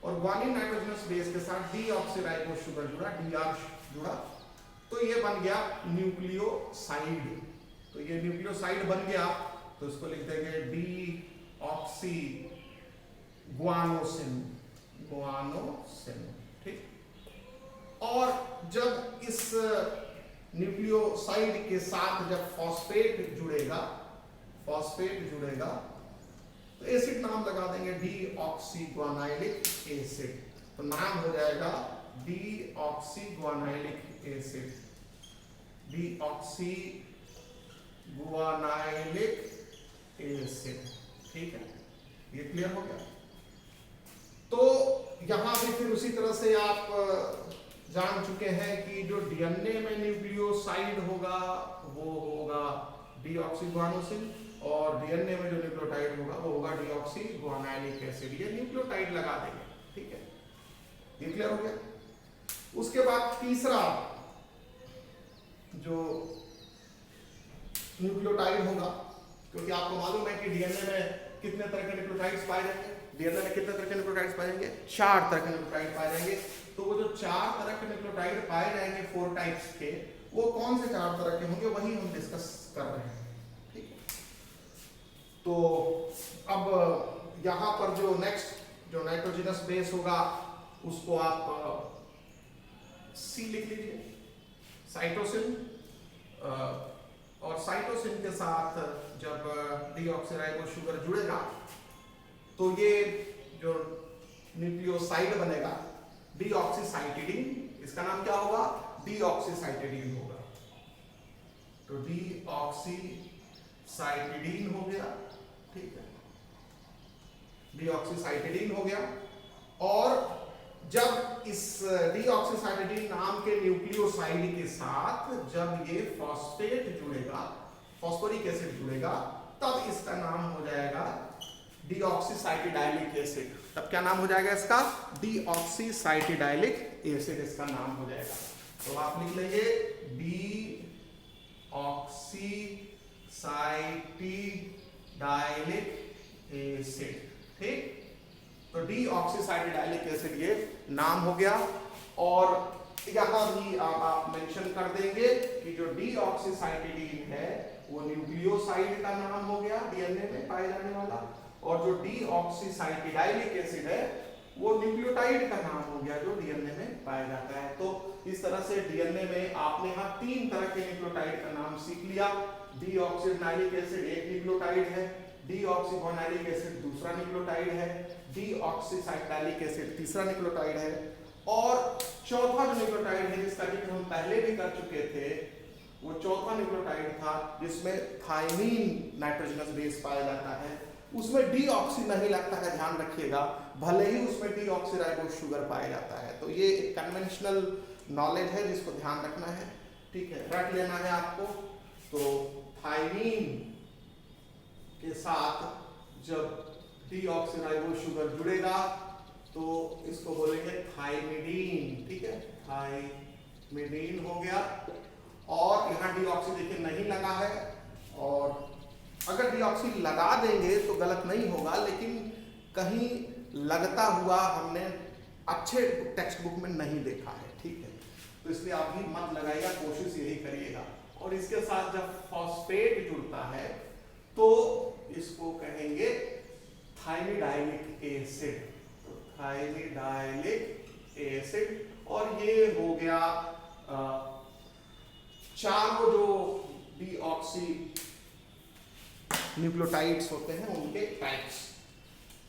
Speaker 1: और ग्वानीन नाइट्रोजनस बेस के साथ डीऑक्सीराइबोस शुगर जुड़ा, डीआर जुड़ा, तो ये बन गया न्यूक्लियोसाइड। तो ये न्यूक्लियोसाइड बन गया तो इसको लिख देंगे डीऑक्सी ग्वानोसिन, ठीक। और जब इस न्यूक्लियोसाइड के साथ जब फॉस्फेट जुड़ेगा तो एसिड नाम लगा देंगे डीऑक्सीग्वानाइलिक एसिड। तो नाम हो जाएगा डीऑक्सीग्वानाइलिक एसिड, डीऑक्सीग्वानाइलिक एसिड। ठीक है, ये क्लियर हो गया? तो यहां भी फिर उसी तरह से आप जान चुके हैं कि जो डीएनए में न्यूक्लियोसाइड होगा वो होगा डीऑक्सीग्वानोसिन और डीएनए में जो न्यूक्लियोटाइड होगा वो होगा डीऑक्सीग्वानाइलिक एसिड। ये न्यूक्लियोटाइड लगा देंगे, ठीक है, ये क्लियर हो गया? उसके बाद तीसरा जो न्यूक्लियोटाइड होगा, क्योंकि आपको मालूम है कि डीएनए में कितने तरह के न्यूक्लियोटाइड्स पाए जाएंगे, डीएनए में कितने तरह के न्यूक्लियोटाइड्स पाए जाएंगे? 4 तरह के न्यूक्लियोटाइड पाए जाएंगे। तो वो जो 4 तरह के न्यूक्लियोटाइड पाए जाएंगे 4 टाइप्स के, वो कौन से 4 तरह के होंगे वही हम डिस्कस कर रहे हैं, ठीक है। तो अब यहां पर जो नेक्स्ट जो नाइट्रोजनस बेस होगा उसको आप C लिख लीजिए, साइटोसिन। और साइटोसिन के साथ जब डीऑक्सीराइबोस शुगर जुड़ेगा तो ये जो न्यूक्लियोसाइड बनेगा डीऑक्सीसाइटिडीन, इसका नाम क्या होगा? डीऑक्सीसाइटिडीन होगा। तो डीऑक्सीसाइटिडीन हो गया, ठीक है, डीऑक्सीसाइटिडीन हो गया। और जब इस डीऑक्सीसाइटिडीन नाम के न्यूक्लियोसाइड के साथ जब ये फॉस्फेट जुड़ेगा, फॉस्फोरिक एसिड जुड़ेगा, तब इसका नाम हो जाएगा डीऑक्सीसाइटिडाइलिक एसिड। तब क्या नाम हो जाएगा इसका? डीऑक्सीसाइटिडाइलिक एसिड इसका नाम हो जाएगा। तो आप लिख लेंगे डीऑक्सीसाइटिडाइलिक एसिड, ठीक। तो डीऑक्सीसाइटिडाइलिक एसिड ये नाम हो गया। और यहां भी आप मेंशन कर देंगे कि जो डीऑक्सीसाइटिडीन है वो न्यूक्लियोसाइड का नाम हो गया, डीएनए में पाए जाने वाला, और जो डीऑक्सीसाइटिडाइलिक एसिड है वो न्यूक्लियोटाइड का नाम हो गया जो डीएनए में पाया जाता है। तो इस तरह से डीएनए में आपने यहाँ 3 तरह के न्यूक्लियोटाइड का नाम सीख लिया। डीऑक्सीग्वानाइलिक एसिड एक न्यूक्लियोटाइड है, डीऑक्सीग्वानाइलिक एसिड दूसरा न्यूक्लियोटाइड है, डीऑक्सीसाइटिडाइलिक एसिड तीसरा न्यूक्लियोटाइड है, और चौथा जो न्यूक्लियोटाइड है जिसका जिक्र हम पहले भी कर चुके थे वो चौथा न्यूक्लियोटाइड था जिसमें थायमीन नाइट्रोजनस बेस पाया जाता है। उसमें डीऑक्सी नहीं लगता है, ध्यान रखिएगा, भले ही उसमें डीऑक्सीराइबोस शुगर पाया जाता है। तो ये एक कन्वेंशनल नॉलेज है जिसको ध्यान रखना है, ठीक है, रख लेना है आपको। तो थायमीन के साथ जब डीऑक्सीराइबोस शुगर जुड़ेगा तो इसको बोलेंगे थाइमिडीन, ठीक है, थाइमिडीन हो गया। और यहाँ डीऑक्सी देखिए नहीं लगा है, और अगर डीऑक्सी लगा देंगे तो गलत नहीं होगा, लेकिन कहीं लगता हुआ हमने अच्छे टेक्स्ट बुक में नहीं देखा है, ठीक है। तो इसलिए आप भी मत लगाइएगा, कोशिश यही करिएगा। और इसके साथ जब फॉस्फेट जुड़ता है तो इसको कहेंगे थायमिडाइलिक एसिड। तो थायमिडाइलिक एसिड, और ये हो गया चारों जो डीऑक्सी न्यूक्लियोटाइड्स होते हैं उनके टाइप्स।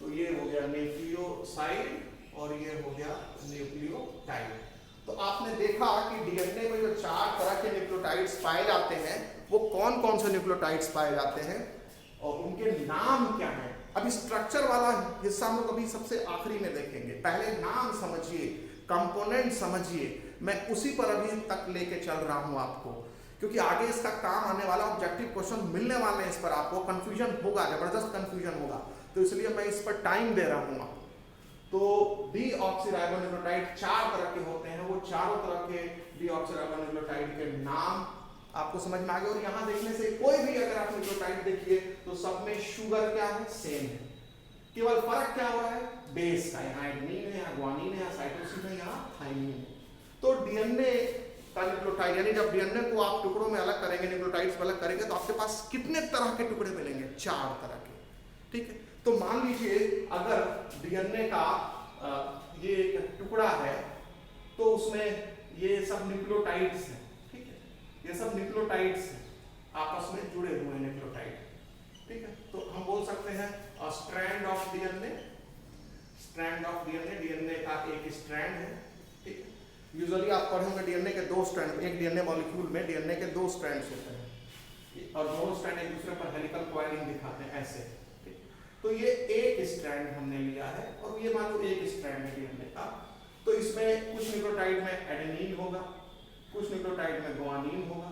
Speaker 1: तो ये हो गया न्यूक्लियोसाइड और ये हो गया न्यूक्लियोटाइड। तो आपने देखा कि डीएनए में जो 4 तरह के न्यूक्लियोटाइड्स पाए जाते हैं वो कौन कौन से न्यूक्लियोटाइड्स पाए जाते हैं और उनके नाम क्या है। अभी स्ट्रक्चर वाला हिस्सा हम लोग अभी सबसे आखिरी में देखेंगे। पहले नाम समझिए, कंपोनेंट समझिए, मैं उसी पर अभी तक लेके चल रहा हूं आपको, क्योंकि आगे इसका काम आने वाला, ऑब्जेक्टिव क्वेश्चन मिलने वाले हैं इस पर। आपको कंफ्यूजन होगा, जबरदस्त कंफ्यूजन होगा, तो इसलिए मैं इस पर टाइम दे रहा हूं। तो डीऑक्सीराइबोन्यूक्लियोटाइड 4 तरह के होते हैं। वो चारों तरह के डीऑक्सीराइबोन्यूक्लियोटाइड के नाम आपको समझ में आ गए। और यहाँ देखने से कोई भी अगर आप न्यूक्लियोटाइड देखिए तो सब में शुगर क्या है, सेम है, केवल फर्क क्या हुआ है, बेस का। यहाँ एडेनिन है, यहाँ ग्वानिन है, यहाँ साइटोसिन है, यहाँ थाइमिन है। तो डीएनए का न्यूक्लियोटाइड, यानी जब डीएनए को आप टुकड़ों में अलग करेंगे, न्यूक्लियोटाइड्स अलग करेंगे, तो आपके पास कितने तरह के टुकड़े मिलेंगे, 4 तरह के। ठीक है, तो मान लीजिए अगर डीएनए का ये एक टुकड़ा है तो उसमें ये सब न्यूक्लियोटाइड्स हैं। ठीक है, ये सब न्यूक्लियोटाइड्स हैं, आपस में जुड़े हुए न्यूक्लियोटाइड। ठीक है, तो हम बोल सकते हैं strand of DNA. Strand of DNA, DNA का एक स्ट्रैंड है। ठीक है, यूजुअली आप पढ़ोगे डीएनए के 2 स्ट्रैंड, एक डीएनए मॉलिक्यूल में डीएनए के 2 स्ट्रैंड्स होते हैं और दोनों स्ट्रैंड एक दूसरे पर हेलिकल कॉइलिंग दिखाते हैं ऐसे। तो ये एक स्ट्रैंड हमने लिया है और ये मान लो एक स्ट्रैंड है डीएनए का। तो इसमें कुछ न्यूक्लियोटाइड में एडेनिन होगा, कुछ न्यूक्लियोटाइड में ग्वानिन होगा,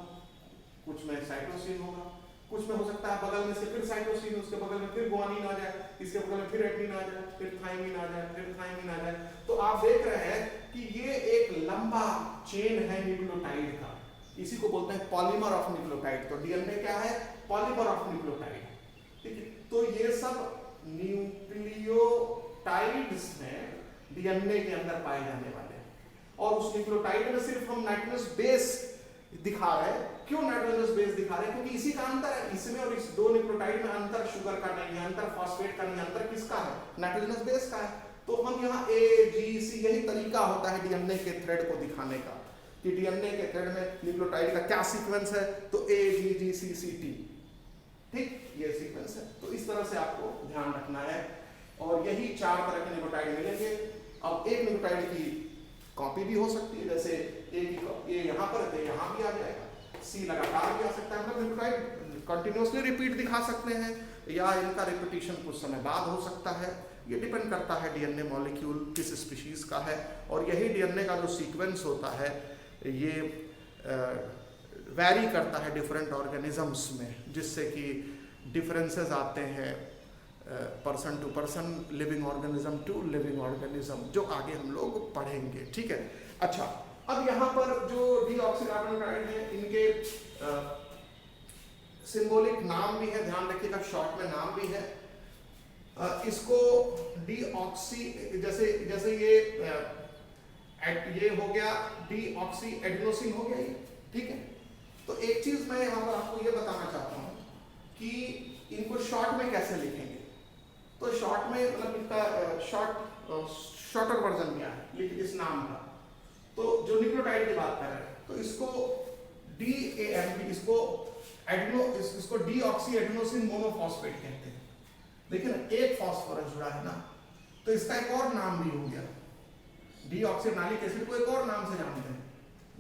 Speaker 1: कुछ में साइटोसिन होगा, कुछ में हो सकता है बगल में से फिर साइटोसिन, उसके बगल में फिर ग्वानिन आ जाए, इसके बगल में फिर एडेनिन आ जाए, फिर थाइमिन आ जाए, फिर थाइमिन आ जाए। तो आप देख रहे हैं कि ये एक लंबा चेन है न्यूक्लियोटाइड का। इसी को बोलते हैं पॉलीमर ऑफ न्यूक्लियोटाइड। तो डीएनए क्या है, पॉलीमर ऑफ न्यूक्लियोटाइड। ठीक है, तो ये सब न्यूक्लियोटाइड्स में डीएनए के अंदर पाए जाने वाले हैं। और उस न्यूक्लियोटाइड में सिर्फ हम नाइट्रोजनस बेस दिखा रहे हैं। क्यों नाइट्रोजनस बेस दिखा रहे हैं? क्योंकि इसी का अंतर है, इसमें और इस 2 न्यूक्लियोटाइड में अंतर शुगर का नहीं है, अंतर फॉस्फेट का नहीं है, अंतर किसका है, नाइट्रोजनस बेस का है। तो हम यहाँ AGC, यही तरीका होता है डीएनए के थ्रेड को दिखाने का कि डीएनए के थ्रेड में न्यूक्लियोटाइड का क्या सीक्वेंस है। तो AGGCCT, ठीक, ये सीक्वेंस है। तो इस तरह से आपको ध्यान रखना है। और यही 4 तरह के न्यूक्लियोटाइड मिलेंगे। अब एक न्यूक्लियोटाइड की कॉपी भी हो सकती है, जैसे ए यहाँ पर है, यहाँ भी आ जाएगा, C लगातार भी आ सकता है। मतलब न्यूक्लियोटाइड कंटिन्यूअसली रिपीट दिखा सकते हैं या इनका रिपीटिशन कुछ समय बाद हो सकता है। ये डिपेंड करता है डीएनए मॉलिक्यूल किस स्पीशीज का है। और यही डीएनए का जो सीक्वेंस होता है ये वैरी करता है डिफरेंट ऑर्गेनिजम्स में, जिससे कि डिफरेंसेस आते हैं person to person, living organism to living organism, जो आगे हम लोग पढ़ेंगे। ठीक है, अच्छा, अब यहाँ पर जो डीऑक्सीराइबोन्यूक्लियोटाइड है इनके सिंबॉलिक नाम भी है, ध्यान रखिएगा, शॉर्ट में नाम भी है। इसको डीऑक्सी, जैसे ये हो गया डीऑक्सी एडेनोसिन हो गया ये। ठीक है, तो एक चीज मैं यहाँ पर आपको ये बताना चाहता हूँ कि इनको शॉर्ट में कैसे लिखेंगे। तो शॉर्ट में मतलब इनका शॉर्टर वर्जन क्या है इस नाम का। तो जो न्यूक्लियोटाइड की बात कर रहे हैं तो इसको DAMP, इसको डीऑक्सी एडेनोसिन मोनोफॉस्फेट कहते हैं। देखिए ना, एक फॉस्फोरस जुड़ा है ना, तो इसका एक और नाम भी हो गया। डीऑक्सीनालिक एसिड को एक और नाम से जानते हैं,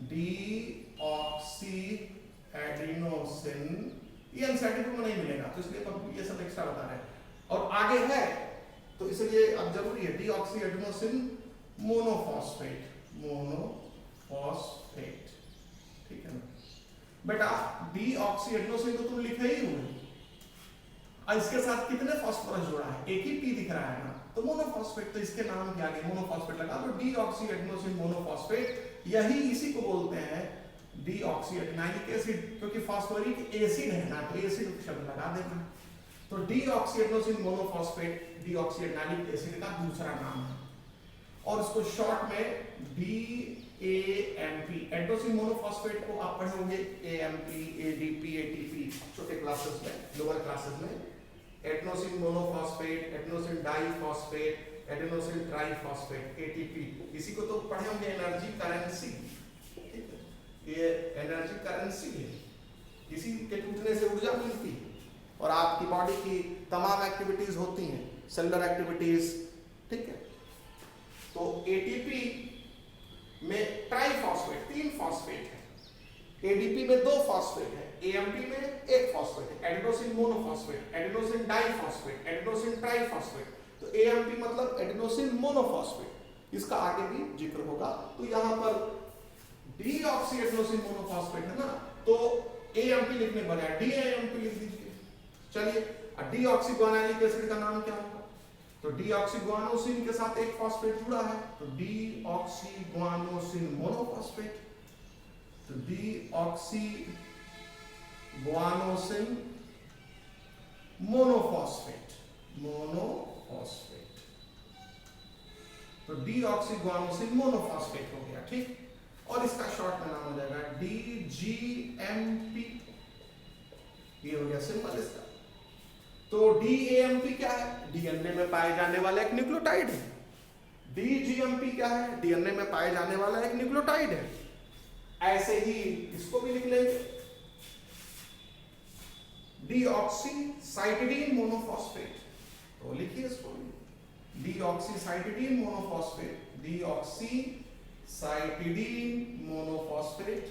Speaker 1: डीऑक्सी एडेनोसिन। ये एनसीईआरटी में नहीं मिलेगा, तो इसलिए ये सब एक्स्ट्रा बता रहे हैं। और आगे है तो इसलिए अब जरूरी है डीऑक्सी एडेनोसिन मोनोफॉस्फेट, ठीक है ना बेटा। डीऑक्सी एडेनोसिन तो तुम लिखे ही हुए, और इसके साथ कितने फॉस्फोरस जुड़ा है, एक ही P दिख रहा है ना, तो मोनोफॉस्फेट। तो इसके नाम के आगे मोनोफॉस्फेट लगा तो डीऑक्सी एडेनोसिन मोनोफॉस्फेट। यही इसी को बोलते हैं डीऑक्सी एडेनाइलिक एसिड, क्योंकि फॉस्फोरिक एसिड है ना, तो एसिड शब्द लगा देना। तो deoxy adenosine monophosphate deoxy एडेनाइलिक acid का दूसरा नाम है। और इसको शॉर्ट में AMP, एडेनोसिन मोनोफॉस्फेट को आप पढ़े होंगे AMP, ADP, ATP छोटे क्लासेस में, लोअर क्लासेस में। Adenosine monophosphate, adenosine diphosphate, adenosine triphosphate, ATP, इसी को तो पढ़े होंगे एनर्जी करेंसी। ये एनर्जी करेंसी है, इसी के टूटने से ऊर्जा मिलती है और आपकी बॉडी की तमाम एक्टिविटीज होती हैं, सेलुलर एक्टिविटीज, ठीक है। तो ATP में ट्राइफॉस्फेट 3 फॉस्फेट है, ADP में 2 फॉस्फेट है, AMP में 1 फॉस्फेट है, adenosine monophosphate, adenosine diphosphate, adenosine triphosphate. तो AMP मतलब एडेनोसिन मोनोफॉस्फेट, इसका आगे भी जिक्र होगा। तो यहाँ पर डीऑक्सी एडेनोसिन मोनोफॉस्फेट है ना, तो AMP लिखने के बजाय DAMP लिख दीजिए। चलिए, डीऑक्सी ग्वानाइलिक एसिड का नाम क्या होगा? तो डीऑक्सीग्वानोसिन के साथ एक फॉस्फेट जुड़ा है, तो डीऑक्सीग्वानोसिन मोनोफॉस्फेट। तो डीऑक्सीग्वानोसिन मोनोफॉस्फेट, तो डीऑक्सीग्वानोसिन मोनोफॉस्फेट हो गया, ठीक। और इसका शॉर्ट में नाम हो जाएगा DGMP, ये हो गया सिंबल इसका। तो DAMP क्या है? DNA में पाए जाने वाला एक न्यूक्लियोटाइड है। DGMP क्या है? DNA में पाए जाने वाला एक न्यूक्लियोटाइड है। ऐसे ही इसको भी लिख लेंगे, डीऑक्सीसाइटिडीन मोनोफॉस्फेट। तो लिखिए इसको, डीऑक्सीसाइटिडीन मोनोफॉस्फेट, डीऑक्सीसाइटिडीन मोनोफॉस्फेट,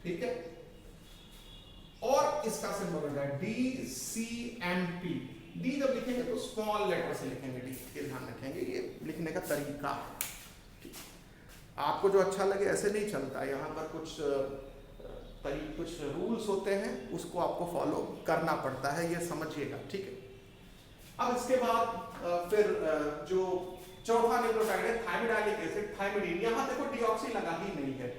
Speaker 1: ठीक है। और इसका सिंबल होगा DCMP। डी जब लिखेंगे तो स्मॉल लेटर से लिखेंगे, डी, ये ध्यान रखेंगे, ये लिखने का तरीका है। आपको जो अच्छा लगे ऐसे नहीं चलता, यहाँ पर कुछ रूल्स होते हैं, उसको आपको फॉलो करना पड़ता है, ये समझिएगा, ठीक है। अब इसके बाद फिर जो चौथा न्यूक्लियोटाइड है थायमिडाइलिक एसिड, थायमिडीन। यहाँ देखो डीऑक्सी लगा ही नहीं है,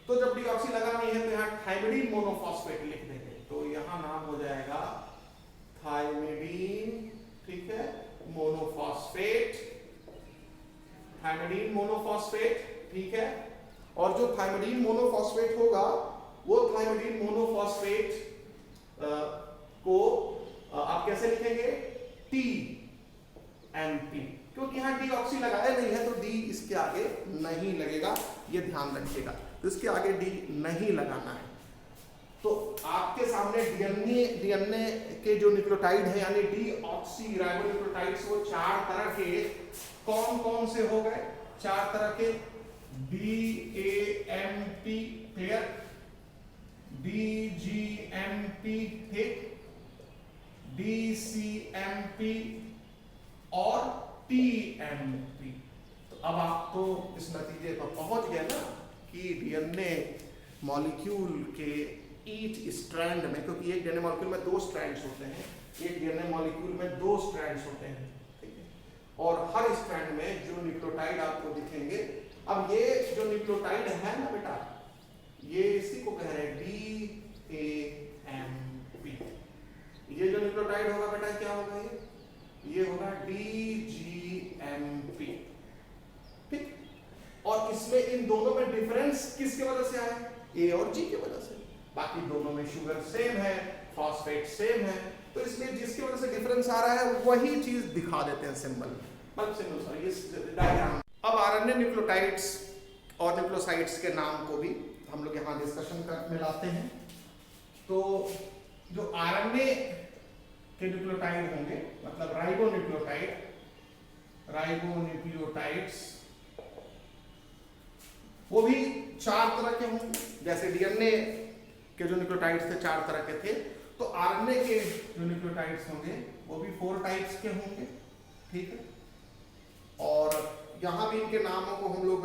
Speaker 1: तो जब डीऑक्सी लगा नहीं है तो यहाँ थायमिडीन मोनोफॉस्फेट लिख देंगे, तो यहाँ नाम हो जाएगा थायमिडीन, ठीक है, मोनोफॉस्फेट, थायमिडीन मोनोफॉस्फेट, ठीक है। और जो थायमिडीन मोनोफॉस्फेट होगा वो थायमिडीन मोनोफॉस्फेट को आप कैसे लिखेंगे? TMP, क्योंकि यहाँ डीऑक्सी लगाया नहीं है तो डी इसके आगे नहीं लगेगा, ये ध्यान रखिएगा। तो इसके आगे डी नहीं लगाना है। तो आपके सामने डीएनए के जो न्यूक्लियोटाइड है यानी डीऑक्सी राइबोन्यूक्लियोटाइड्स, वो 4 तरह के कौन कौन से हो गए? 4 तरह के, DAMP, क्लियर, DGMP, ठीक, DCMP और TMP। तो अब आप तो इस नतीजे पर पहुंच गए ना कि डीएनए मॉलिक्यूल के ईच स्ट्रैंड में, क्योंकि एक डीएनए मॉलिक्यूल में 2 स्ट्रैंड्स होते हैं, एक डीएनए मॉलिक्यूल में 2 स्ट्रैंड्स होते हैं, ठीक है। और हर स्ट्रैंड में जो न्यूक्लियोटाइड आपको दिखेंगे, अब ये जो न्यूक्लियोटाइड है ना बेटा, ये इसी को कह रहे हैं DAMP। ये जो न्यूक्लियोटाइड होगा बेटा क्या होगा? ये होगा DGMP, ठीक। और इसमें इन दोनों में डिफरेंस किसके वजह से आया? A और G की वजह से। बाकी दोनों में शुगर सेम है, फॉस्फेट सेम है, तो इसलिए जिसकी वजह से डिफरेंस आ रहा है वही चीज दिखा देते हैं सिंबल, सिंबल सॉरी, इस डायग्राम। अब आरएनए न्यूक्लियोटाइड्स और न्यूक्लियोसाइड्स के नाम को भी हम लोग यहाँ डिस्कशन में लाते हैं। तो जो आरएनए के न्यूक्लियोटाइड होंगे, मतलब राइबोन्यूक्लियोटाइड्स, वो भी 4 तरह के होंगे। जैसे डीएनए के जो न्यूक्लियोटाइड्स थे 4 तरह के थे, तो आरएनए के जो न्यूक्लियोटाइड्स होंगे वो भी 4 टाइप्स के होंगे, ठीक है। और यहाँ भी इनके नामों को हम लोग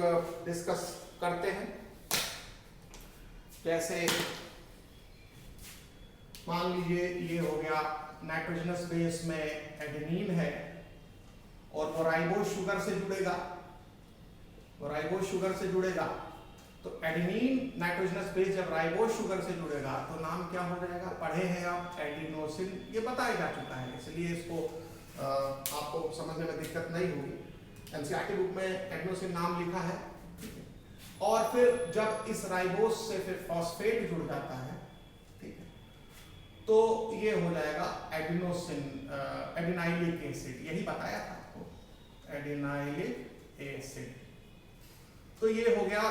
Speaker 1: डिस्कस करते हैं। जैसे मान लीजिए ये हो गया नाइट्रोजनस बेस में एडेनिन है और वो राइबोस शुगर से जुड़ेगा, तो एडेनिन नाइट्रोजनस बेस जब राइबोस शुगर से जुड़ेगा तो नाम क्या हो जाएगा? पढ़े हैं आप, एडिनोसिन, ये बताया जा चुका है, इसलिए इसको आपको समझने में दिक्कत नहीं होगी। एनसीईआरटी बुक में एडेनोसिन नाम लिखा है, और फिर जब इस राइबोस से फिर फॉस्फेट जुड़ जाता है, ठीक है, तो ये हो जाएगा एडेनोसिन, एडेनाइलिक एसिड, यही बताया था आपको, एडेनाइलिक एसिड। तो ये हो गया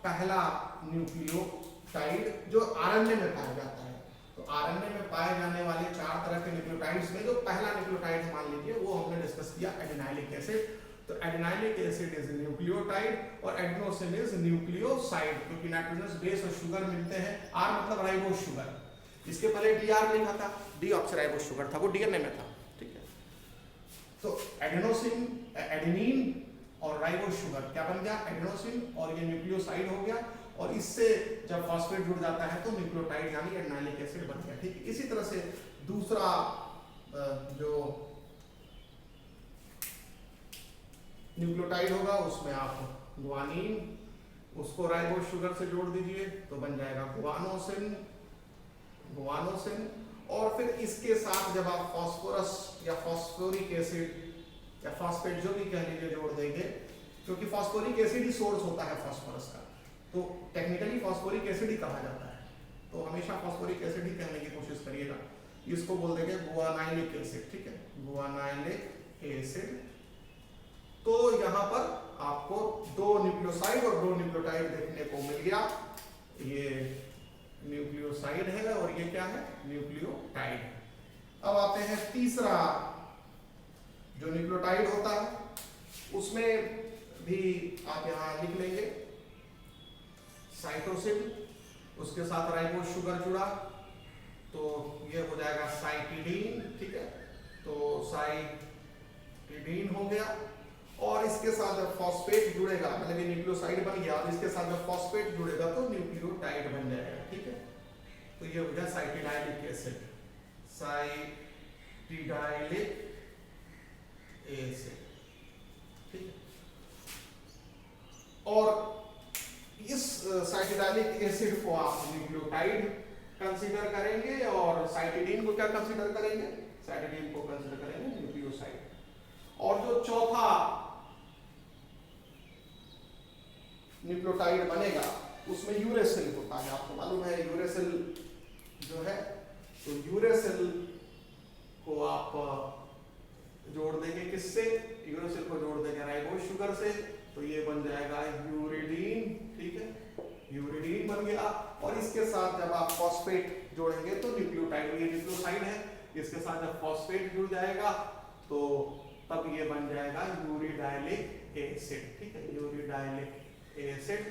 Speaker 1: पहला न्यूक्लियोटाइड जो आरएनए में पाया जाता है। तो आरएनए में पाए जाने वाले 4 तरह के न्यूक्लियोटाइड्स में जो पहला न्यूक्लियोटाइड मान लीजिए वो हमने डिस्कस किया, एडेनाइलिक एसिड। तो एडेनाइलिक एसिड इज न्यूक्लियोटाइड और एडेनोसिन इज न्यूक्लियोसाइड, क्योंकि नाइट्रोजनस बेस और शुगर मिलते हैं। आर मतलब राइबोस शुगर, इसके पहले डीआर लिखा था, डीऑक्सीराइबोस शुगर था, वो डीएनए में था, ठीक है। तो एडेनोसिन, एडेनिन और राइबोस शुगर क्या बन गया, एडेनोसिन, और ये न्यूक्लियोसाइड हो गया, और इससे जब फॉस्फेट जुड़ जाता है तो न्यूक्लियोटाइड यानी एडेनाइलिक एसिड बन गया, ठीक है। इसी तरह से दूसरा जो न्यूक्लियोटाइड होगा उसमें आप गुआनिन, उसको राइबोस शुगर से जोड़ दीजिए तो बन जाएगा गुआनोसिन, गुआनोसिन। और फिर इसके साथ जब आप फास्फोरस या फास्फोरिक एसिड या फास्फेट जो भी कह लीजिए जोड़ देंगे, क्योंकि फास्फोरिक एसिड ही सोर्स होता है फास्फोरस का, तो टेक्निकली फास्फोरिक एसिड ही कहा जाता है, तो हमेशा फास्फोरिक एसिड ही कहने की कोशिश करिएगा। इसको बोल देंगे गुआनाइलिक एसिड, ठीक है, गुआनाइलिक एसिड। तो यहाँ पर आपको 2 न्यूक्लियोसाइड और 2 न्यूक्लियोटाइड देखने को मिल गया, ये न्यूक्लियोसाइड है और ये क्या है, न्यूक्लियोटाइड। अब आते हैं तीसरा जो न्यूक्लियोटाइड होता है, उसमें भी आप यहाँ लिख लेंगे साइटोसिन, उसके साथ राइबोस शुगर जुड़ा तो ये हो जाएगा साइटिडीन, ठीक है। तो साइटिडीन हो गया, और इसके साथ जब फॉस्फेट जुड़ेगा, मतलब ये न्यूक्लियोसाइड बन गया, और इसके साथ जब फॉस्फेट जुड़ेगा तो न्यूक्लियोटाइड बन जाएगा, ठीक है। तो ये हो गया साइटिडाइलिक एसिड, साइटिडाइलिक एसिड, ठीक है। और इस साइटिडाइलिक एसिड को आप न्यूक्लियोटाइड कंसीडर करेंगे, और साइटिडीन को क्या कंसीडर करेंगे, साइटिडीन को कंसीडर करेंगे न्यूक्लियोसाइड। और जो चौथा न्यूक्लियोटाइड बनेगा उसमें यूरेसिल होता है, आपको मालूम है यूरेसिल जो है, तो यूरेसिल को आप जोड़ देंगे किससे, यूरेसिल को जोड़ देंगे राइबोस शुगर से, तो ये बन जाएगा यूरिडीन, ठीक है, यूरिडीन बन गया। और इसके साथ जब आप फॉस्फेट जोड़ेंगे तो न्यूक्लियोटाइड, ये न्यूक्लियोसाइड है, इसके साथ जब फॉस्फेट जुड़ जाएगा तो तब ये बन जाएगा यूरिडाइलिक एसिड, ठीक है, यूरिडाइलिक एसिड।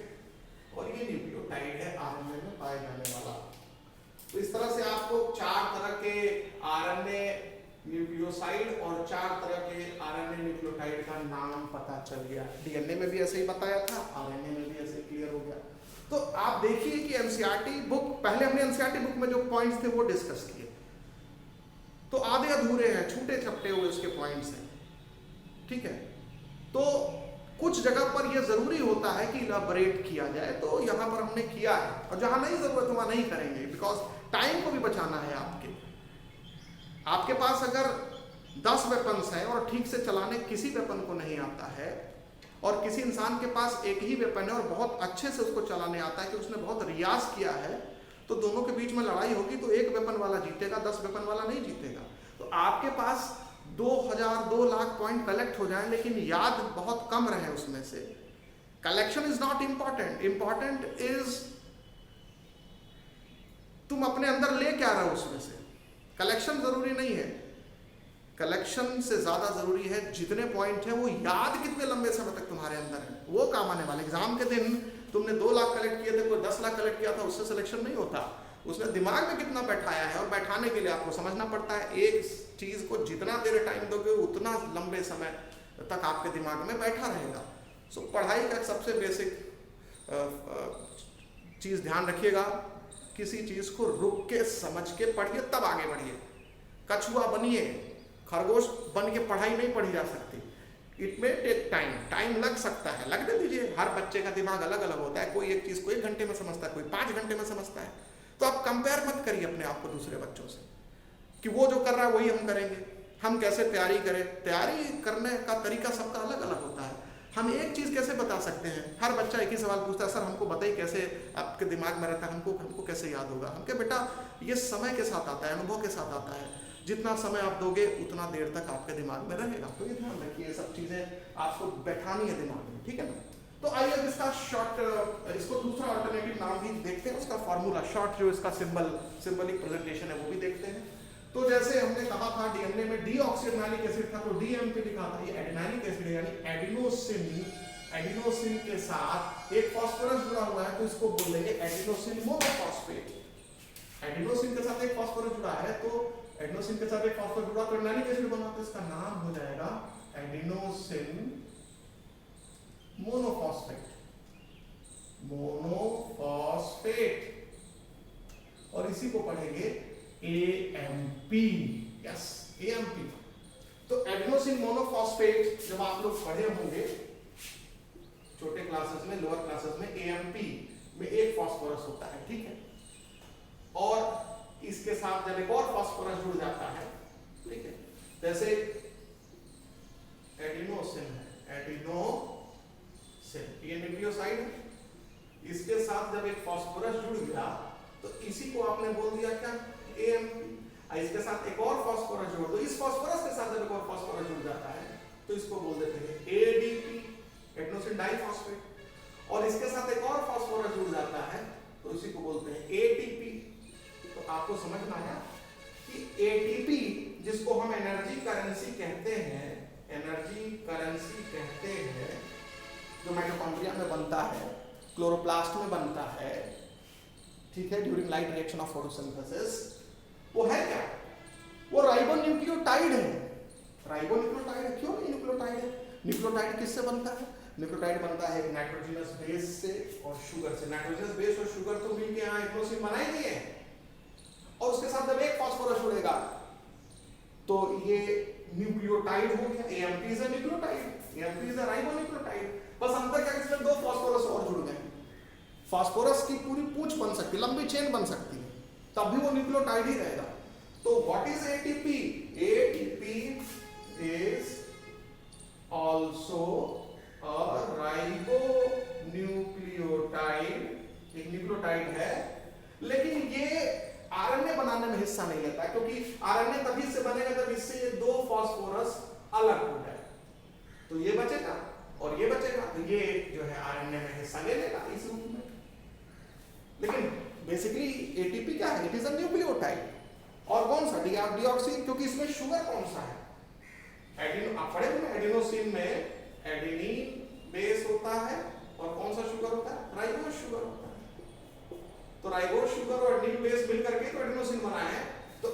Speaker 1: और ये न्यूक्लियोटाइड है आरएनए में पाए जाने वाला। तो इस तरह से आपको 4 तरह के आरएनए न्यूक्लियोसाइड और 4 तरह के आरएनए न्यूक्लियोटाइड का नाम पता चल गया। डीएनए में भी ऐसे ही बताया था, आरएनए में भी ऐसे क्लियर हो गया। तो आप देखिए कि एनसीईआरटी बुक, पहले हमने एनसीईआरटी बुक में जो पॉइंट्स थे वो डिस्कस किए, तो आधे अधूरे हैं, छूटे छपटे हुए उसके पॉइंट्स हैं, ठीक है। तो कुछ जगह पर यह जरूरी होता है कि इलाबोरेट किया जाए, तो यहाँ पर हमने किया है, और जहां नहीं जरूरत वहां नहीं करेंगे, बिकॉज टाइम को भी बचाना है। आपके पास अगर 10 वेपन्स हैं और ठीक से चलाने किसी वेपन को नहीं आता है, और किसी इंसान के पास एक ही वेपन है और बहुत अच्छे से उसको चलाने आता है कि उसने बहुत रियाज किया है, तो दोनों के बीच में लड़ाई होगी तो एक वेपन वाला जीतेगा, 10 वेपन वाला नहीं जीतेगा। तो आपके पास 2000 2 लाख पॉइंट कलेक्ट हो जाए, लेकिन याद बहुत कम रहे उसमें से। Collection is not important, important is तुम अपने अंदर ले क्या रहे हो उसमें से। कलेक्शन जरूरी नहीं है, कलेक्शन से ज्यादा जरूरी है जितने पॉइंट है वो याद कितने लंबे समय तक तुम्हारे अंदर है, वो काम आने वाले। एग्जाम के दिन तुमने 2 लाख कलेक्ट किए थे, कोई 10 लाख कलेक्ट किया था, उससे सिलेक्शन नहीं होता। उसने दिमाग में कितना बैठाया है, और बैठाने के लिए आपको समझना पड़ता है एक चीज को जितना देर टाइम दोगे उतना लंबे समय तक आपके दिमाग में बैठा रहेगा। सो पढ़ाई का सबसे बेसिक चीज ध्यान रखिएगा, किसी चीज को रुक के समझ के पढ़िए तब आगे बढ़िए। कछुआ बनिए, खरगोश बन के पढ़ाई नहीं पढ़ी जा सकती। It may take time, time लग सकता है, लगने दीजिए। हर बच्चे का दिमाग अलग अलग होता है, कोई एक चीज को 1 घंटे में समझता है, कोई 5 घंटे में समझता है। तो आप कंपेयर मत करिए अपने आप को दूसरे बच्चों से कि वो जो कर रहा है वही हम करेंगे। हम कैसे तैयारी करें, तैयारी करने का तरीका सबका अलग अलग होता है। हम एक चीज़ कैसे बता सकते हैं, हर बच्चा एक ही सवाल पूछता है, सर हमको बताइए कैसे आपके दिमाग में रहता है, हमको कैसे याद होगा। हम कहे बेटा ये समय के साथ आता है, अनुभव के साथ आता है, जितना समय आप दोगे उतना देर तक आपके दिमाग में रहेगा। तो ये ध्यान रखिए, ये सब चीज़ें आपको बैठानी है दिमाग में, ठीक है ना। तो आइए अब इसका शॉर्ट, इसको दूसरा अल्टरनेटिव नाम भी देखते हैं, उसका फॉर्मूला शॉर्ट जो इसका सिंबलिक प्रेजेंटेशन है वो भी देखते हैं। तो जैसे हमने कहा था डीएनए में डीऑक्सीराइबोनिक एसिड था तो डीएमपी लिखा था, ये एडेनाइलिक एसिड है यानी एडिनोसिन के साथ एक फास्फोरस जुड़ा हुआ है तो इसको बोल देंगे एडिनोसिन मोनोफॉस्फेट। एडिनोसिन के साथ एक फास्फोरस जुड़ा है तो एडिनोसिन के साथ एक फास्फोरस जुड़ा तो एडेनाइलिक एसिड बना, तो इसका नाम हो जाएगा एडिनोसिन मोनोफॉस्फेट। और इसी को पढ़ेंगे AMP। Yes, AMP। तो एडिनोसिन मोनोफॉस्फेट जब आप लोग पढ़े होंगे छोटे क्लासेस में, लोअर क्लासेस में, AMP में एक फास्फोरस होता है, ठीक है, और इसके साथ जब एक और फास्फोरस जुड़ जाता है, ठीक है, जैसे एडिनोसिन है, ये न्यूक्लियोसाइड है, इसके साथ जब एक फास्फोरस जुड़ गया तो इसी को आपने बोल दिया क्या, AMP। इसके साथ एक और फास्फोरस जोड़ दो, इस फास्फोरस के साथ जब एक और फास्फोरस जुड़ जाता है तो इसको बोल देते हैं ADP, एडिनोसिन डाइफॉस्फेट। और इसके साथ एक और फास्फोरस जुड़ जाता है तो इसी को बोलते हैं ATP। तो आपको समझ में आया कि ATP जिसको हम एनर्जी करेंसी कहते हैं, जो माइटोकॉन्ड्रिया में बनता है, क्लोरोप्लास्ट में बनता है, ठीक है, during light reaction of photosynthesis, वो है क्या, वो राइबोन्यूक्लियोटाइड है। राइबोन्यूक्लियोटाइड है, क्यों नहीं न्यूक्लियोटाइड है? न्यूक्लियोटाइड किससे बनता है? न्यूक्लियोटाइड बनता है नाइट्रोजनस बेस से और शुगर से। नाइट्रोजनस बेस और शुगर तो मिलकर यहाँ एडिनोसिन बना ही दिए हैं, और उसके साथ जब एक फास्फोरस जुड़ेगा तो ये न्यूक्लियोटाइड हो गया। AMP is a nucleotide, AMP is a ribonucleotide. बस अंतर क्या, इसमें दो फास्फोरस और जुड़ गए। फास्फोरस की पूरी पूंछ बन सकती है, लंबी चेन बन सकती है, तब भी वो न्यूक्लियोटाइड ही रहेगा। तो what is ATP? ATP is also a ribonucleotide, एक न्यूक्लियोटाइड है, लेकिन ये आरएनए बनाने में हिस्सा नहीं लेता, क्योंकि आरएनए तभी से बनेगा जब इससे ये दो फास्फोरस अलग हो जाए, तो ये बचेगा और ये बचेगा, तो ये जो है आरएनए में हिस्सा ले लेगा इस रूप में। लेकिन बेसिकली ATP क्या है? It is a nucleotide. और कौन सा? डीऑक्सी, क्योंकि इसमें शुगर कौन सा है? आप पढ़े हो ना, एडिनोसिन में एडेनिन बेस होता है और कौन सा शुगर होता है? राइबोस शुगर होता है। तो राइबोस शुगर और एडेनिन बेस मिलकर के तो एडिनोसिन बना है। तो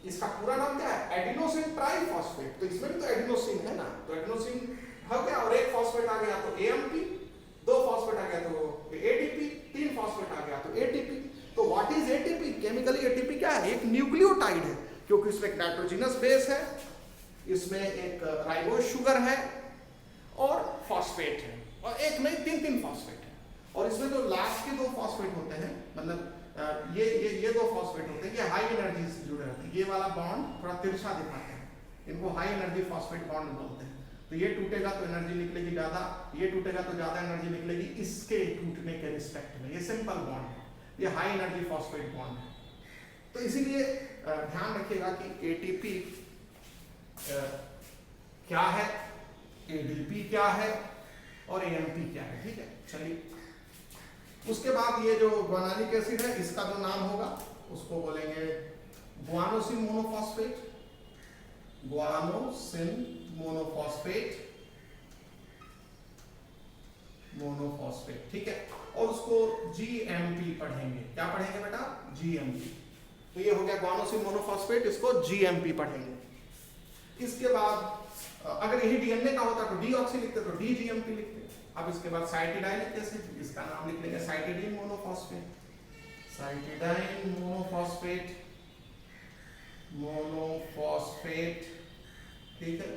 Speaker 1: इसका पूरा नाम क्या है? Adenosine triphosphate. तो इसमें भी तो एडिनोसिन है ना, तो एडिनोसिन हो गया और एक फॉस्फेट आ गया तो AMP, दो फॉस्फेट आ गया तो ADP, तीन फॉस्फेट आ गया तो ATP। तो what is ATP? Chemically ATP क्या है? एक न्यूक्लियोटाइड है, क्योंकि इसमें एक नाइट्रोजनस बेस है, इसमें एक राइबोस शुगर है और फॉस्फेट है, और एक नहीं तीन फॉस्फेट है। और इसमें जो लास्ट के दो फॉस्फेट होते हैं, मतलब ये दो फॉस्फेट होते हैं, ये हाई एनर्जी से जुड़े होते हैं। ये वाला बॉन्ड थोड़ा तिरछा दिखाते हैं, इनको हाई एनर्जी फॉस्फेट बॉन्ड बोलते हैं। तो ये टूटेगा तो एनर्जी निकलेगी ज्यादा, ये टूटेगा तो ज्यादा एनर्जी निकलेगी इसके टूटने के रिस्पेक्ट में। ये सिंपल बॉन्ड है, ये हाई एनर्जी फॉस्फेट बॉन्ड है। तो इसीलिए ध्यान रखिएगा कि ATP क्या है, ADP क्या है और AMP क्या है, ठीक है। चलिए, उसके बाद ये जो ग्वानानिक एसिड है, इसका जो नाम होगा उसको बोलेंगे ग्वानोसिन मोनोफॉस्फेट। ग्वानोसिन मोनोफॉस्फेट, ठीक है। और उसको GMP पढ़ेंगे। क्या पढ़ेंगे बेटा? GMP। तो ये हो गया ग्वानोसिन मोनोफॉस्फेट, इसको GMP पढ़ेंगे। इसके बाद अगर यही डीएनए का होता तो डीऑक्सी लिखते, तो DGMP लिखते। अब इसके बाद साइटिडाइलिक एसिड, इसका नाम लिख लेंगे साइटिडीन मोनोफॉस्फेट। साइटिडाइन मोनोफॉस्फेट, ठीक है।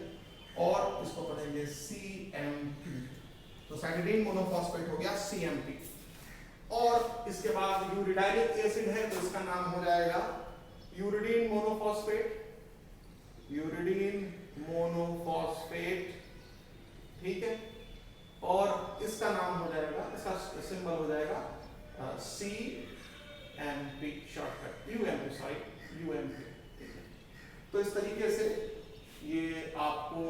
Speaker 1: और इसको पढ़ेंगे CMP। तो साइटिडीन मोनोफॉस्फेट हो गया CMP। और इसके बाद यूरिडाइलिक एसिड है, तो इसका नाम हो जाएगा यूरिडीन मोनोफॉस्फेट। यूरिडीन मोनोफॉस्फेट, ठीक है। और इसका नाम हो जाएगा, इसका सिंबल हो जाएगा CMP, shortcut UMP, sorry UMP, ठीक है। तो इस तरीके से ये आपको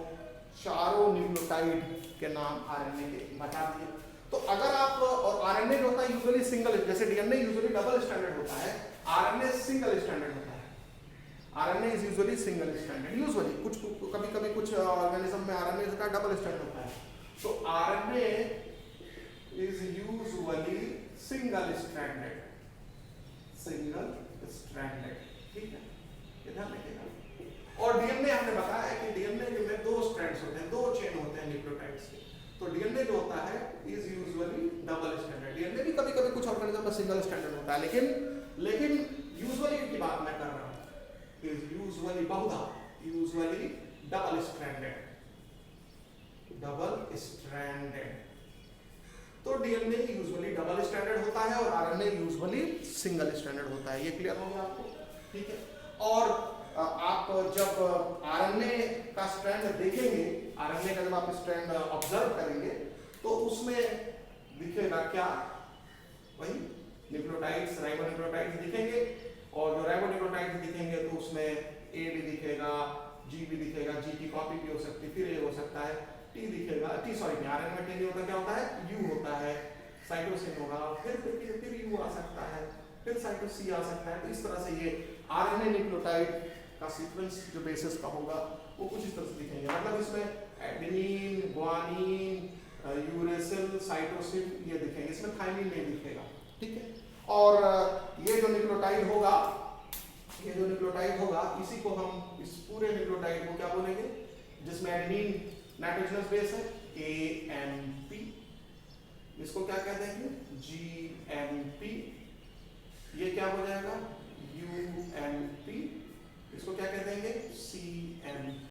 Speaker 1: चारों न्यूक्लियोटाइड के नाम आरएनए के बता दिए। तो अगर आप, और आरएनए जो होता है यूजुअली सिंगल, जैसे डीएनए यूजुअली डबल स्टैंडर्ड होता है, आरएनए सिंगल स्टैंडर्ड होता है। RNA is usually single standard, usually कुछ कभी कभी कुछ ऑर्गेनिज्म में आरएनए का डबल स्टैंडर्ड होता है। तो RNA is usually single stranded, ठीक है, ये ध्यान रखिएगा। और डीएनए हमने बताया कि डीएनए में दो स्ट्रैंड्स होते हैं, दो चेन होते हैं न्यूक्लियोटाइड्स के। तो डीएनए जो होता है is usually double standard. DNA भी कभी कभी कुछ ऑर्गेनिज्म में सिंगल स्टैंडर्ड होता है, लेकिन यूजुअली की बात मैं कर रहा हूं, इज यूजुअली बहुधा यूजुअली डबल स्ट्रैंडेड। तो डीएनए यूजुअली डबल स्टैंडर्ड होता है और आरएनए यूजुअली सिंगल स्टैंडर्ड होता है। ये क्लियर हो गया आपको, ठीक है। और आप जब आरएनए का स्ट्रैंड देखेंगे, आरएनए का जब आप स्ट्रैंड ऑब्जर्व करेंगे तो उसमें दिखेगा क्या, वही न्यूक्लियोटाइड्स, राइबोन्यूक्लियोटाइड्स दिखेंगे। और जो राइबोन्यूक्लियोटाइड्स दिखेंगे तो उसमें ए भी दिखेगा, जी भी दिखेगा, जी की कॉपी भी हो सकती है, फिर ए हो सकता है, टी दिखेगा, टी सॉरी आरएनए में टी नहीं होता, क्या होता है, यू होता है, साइटोसिन होगा, फिर यू आ सकता है, फिर साइटोसी आ सकता है। तो इस तरह से ये आरएनए न्यूक्लियोटाइड का सीक्वेंस जो बेसिस का होगा वो कुछ इस तरह से दिखेंगे। मतलब इसमें एडेनिन, गुआनिन, यूरेसिल, साइटोसिन ये दिखेंगे, इसमें थाइमिन नहीं दिखेगा, ठीक है। और ये जो न्यूक्लियोटाइड होगा, इसी को हम, इस पूरे न्यूक्लियोटाइड को क्या बोलेंगे, जिसमें एडेनिन नाइट्रोजनस बेस है, AMP, इसको क्या कहते हैं, GMP, ये क्या हो जाएगा, UMP, इसको क्या कहते हैं, CMP।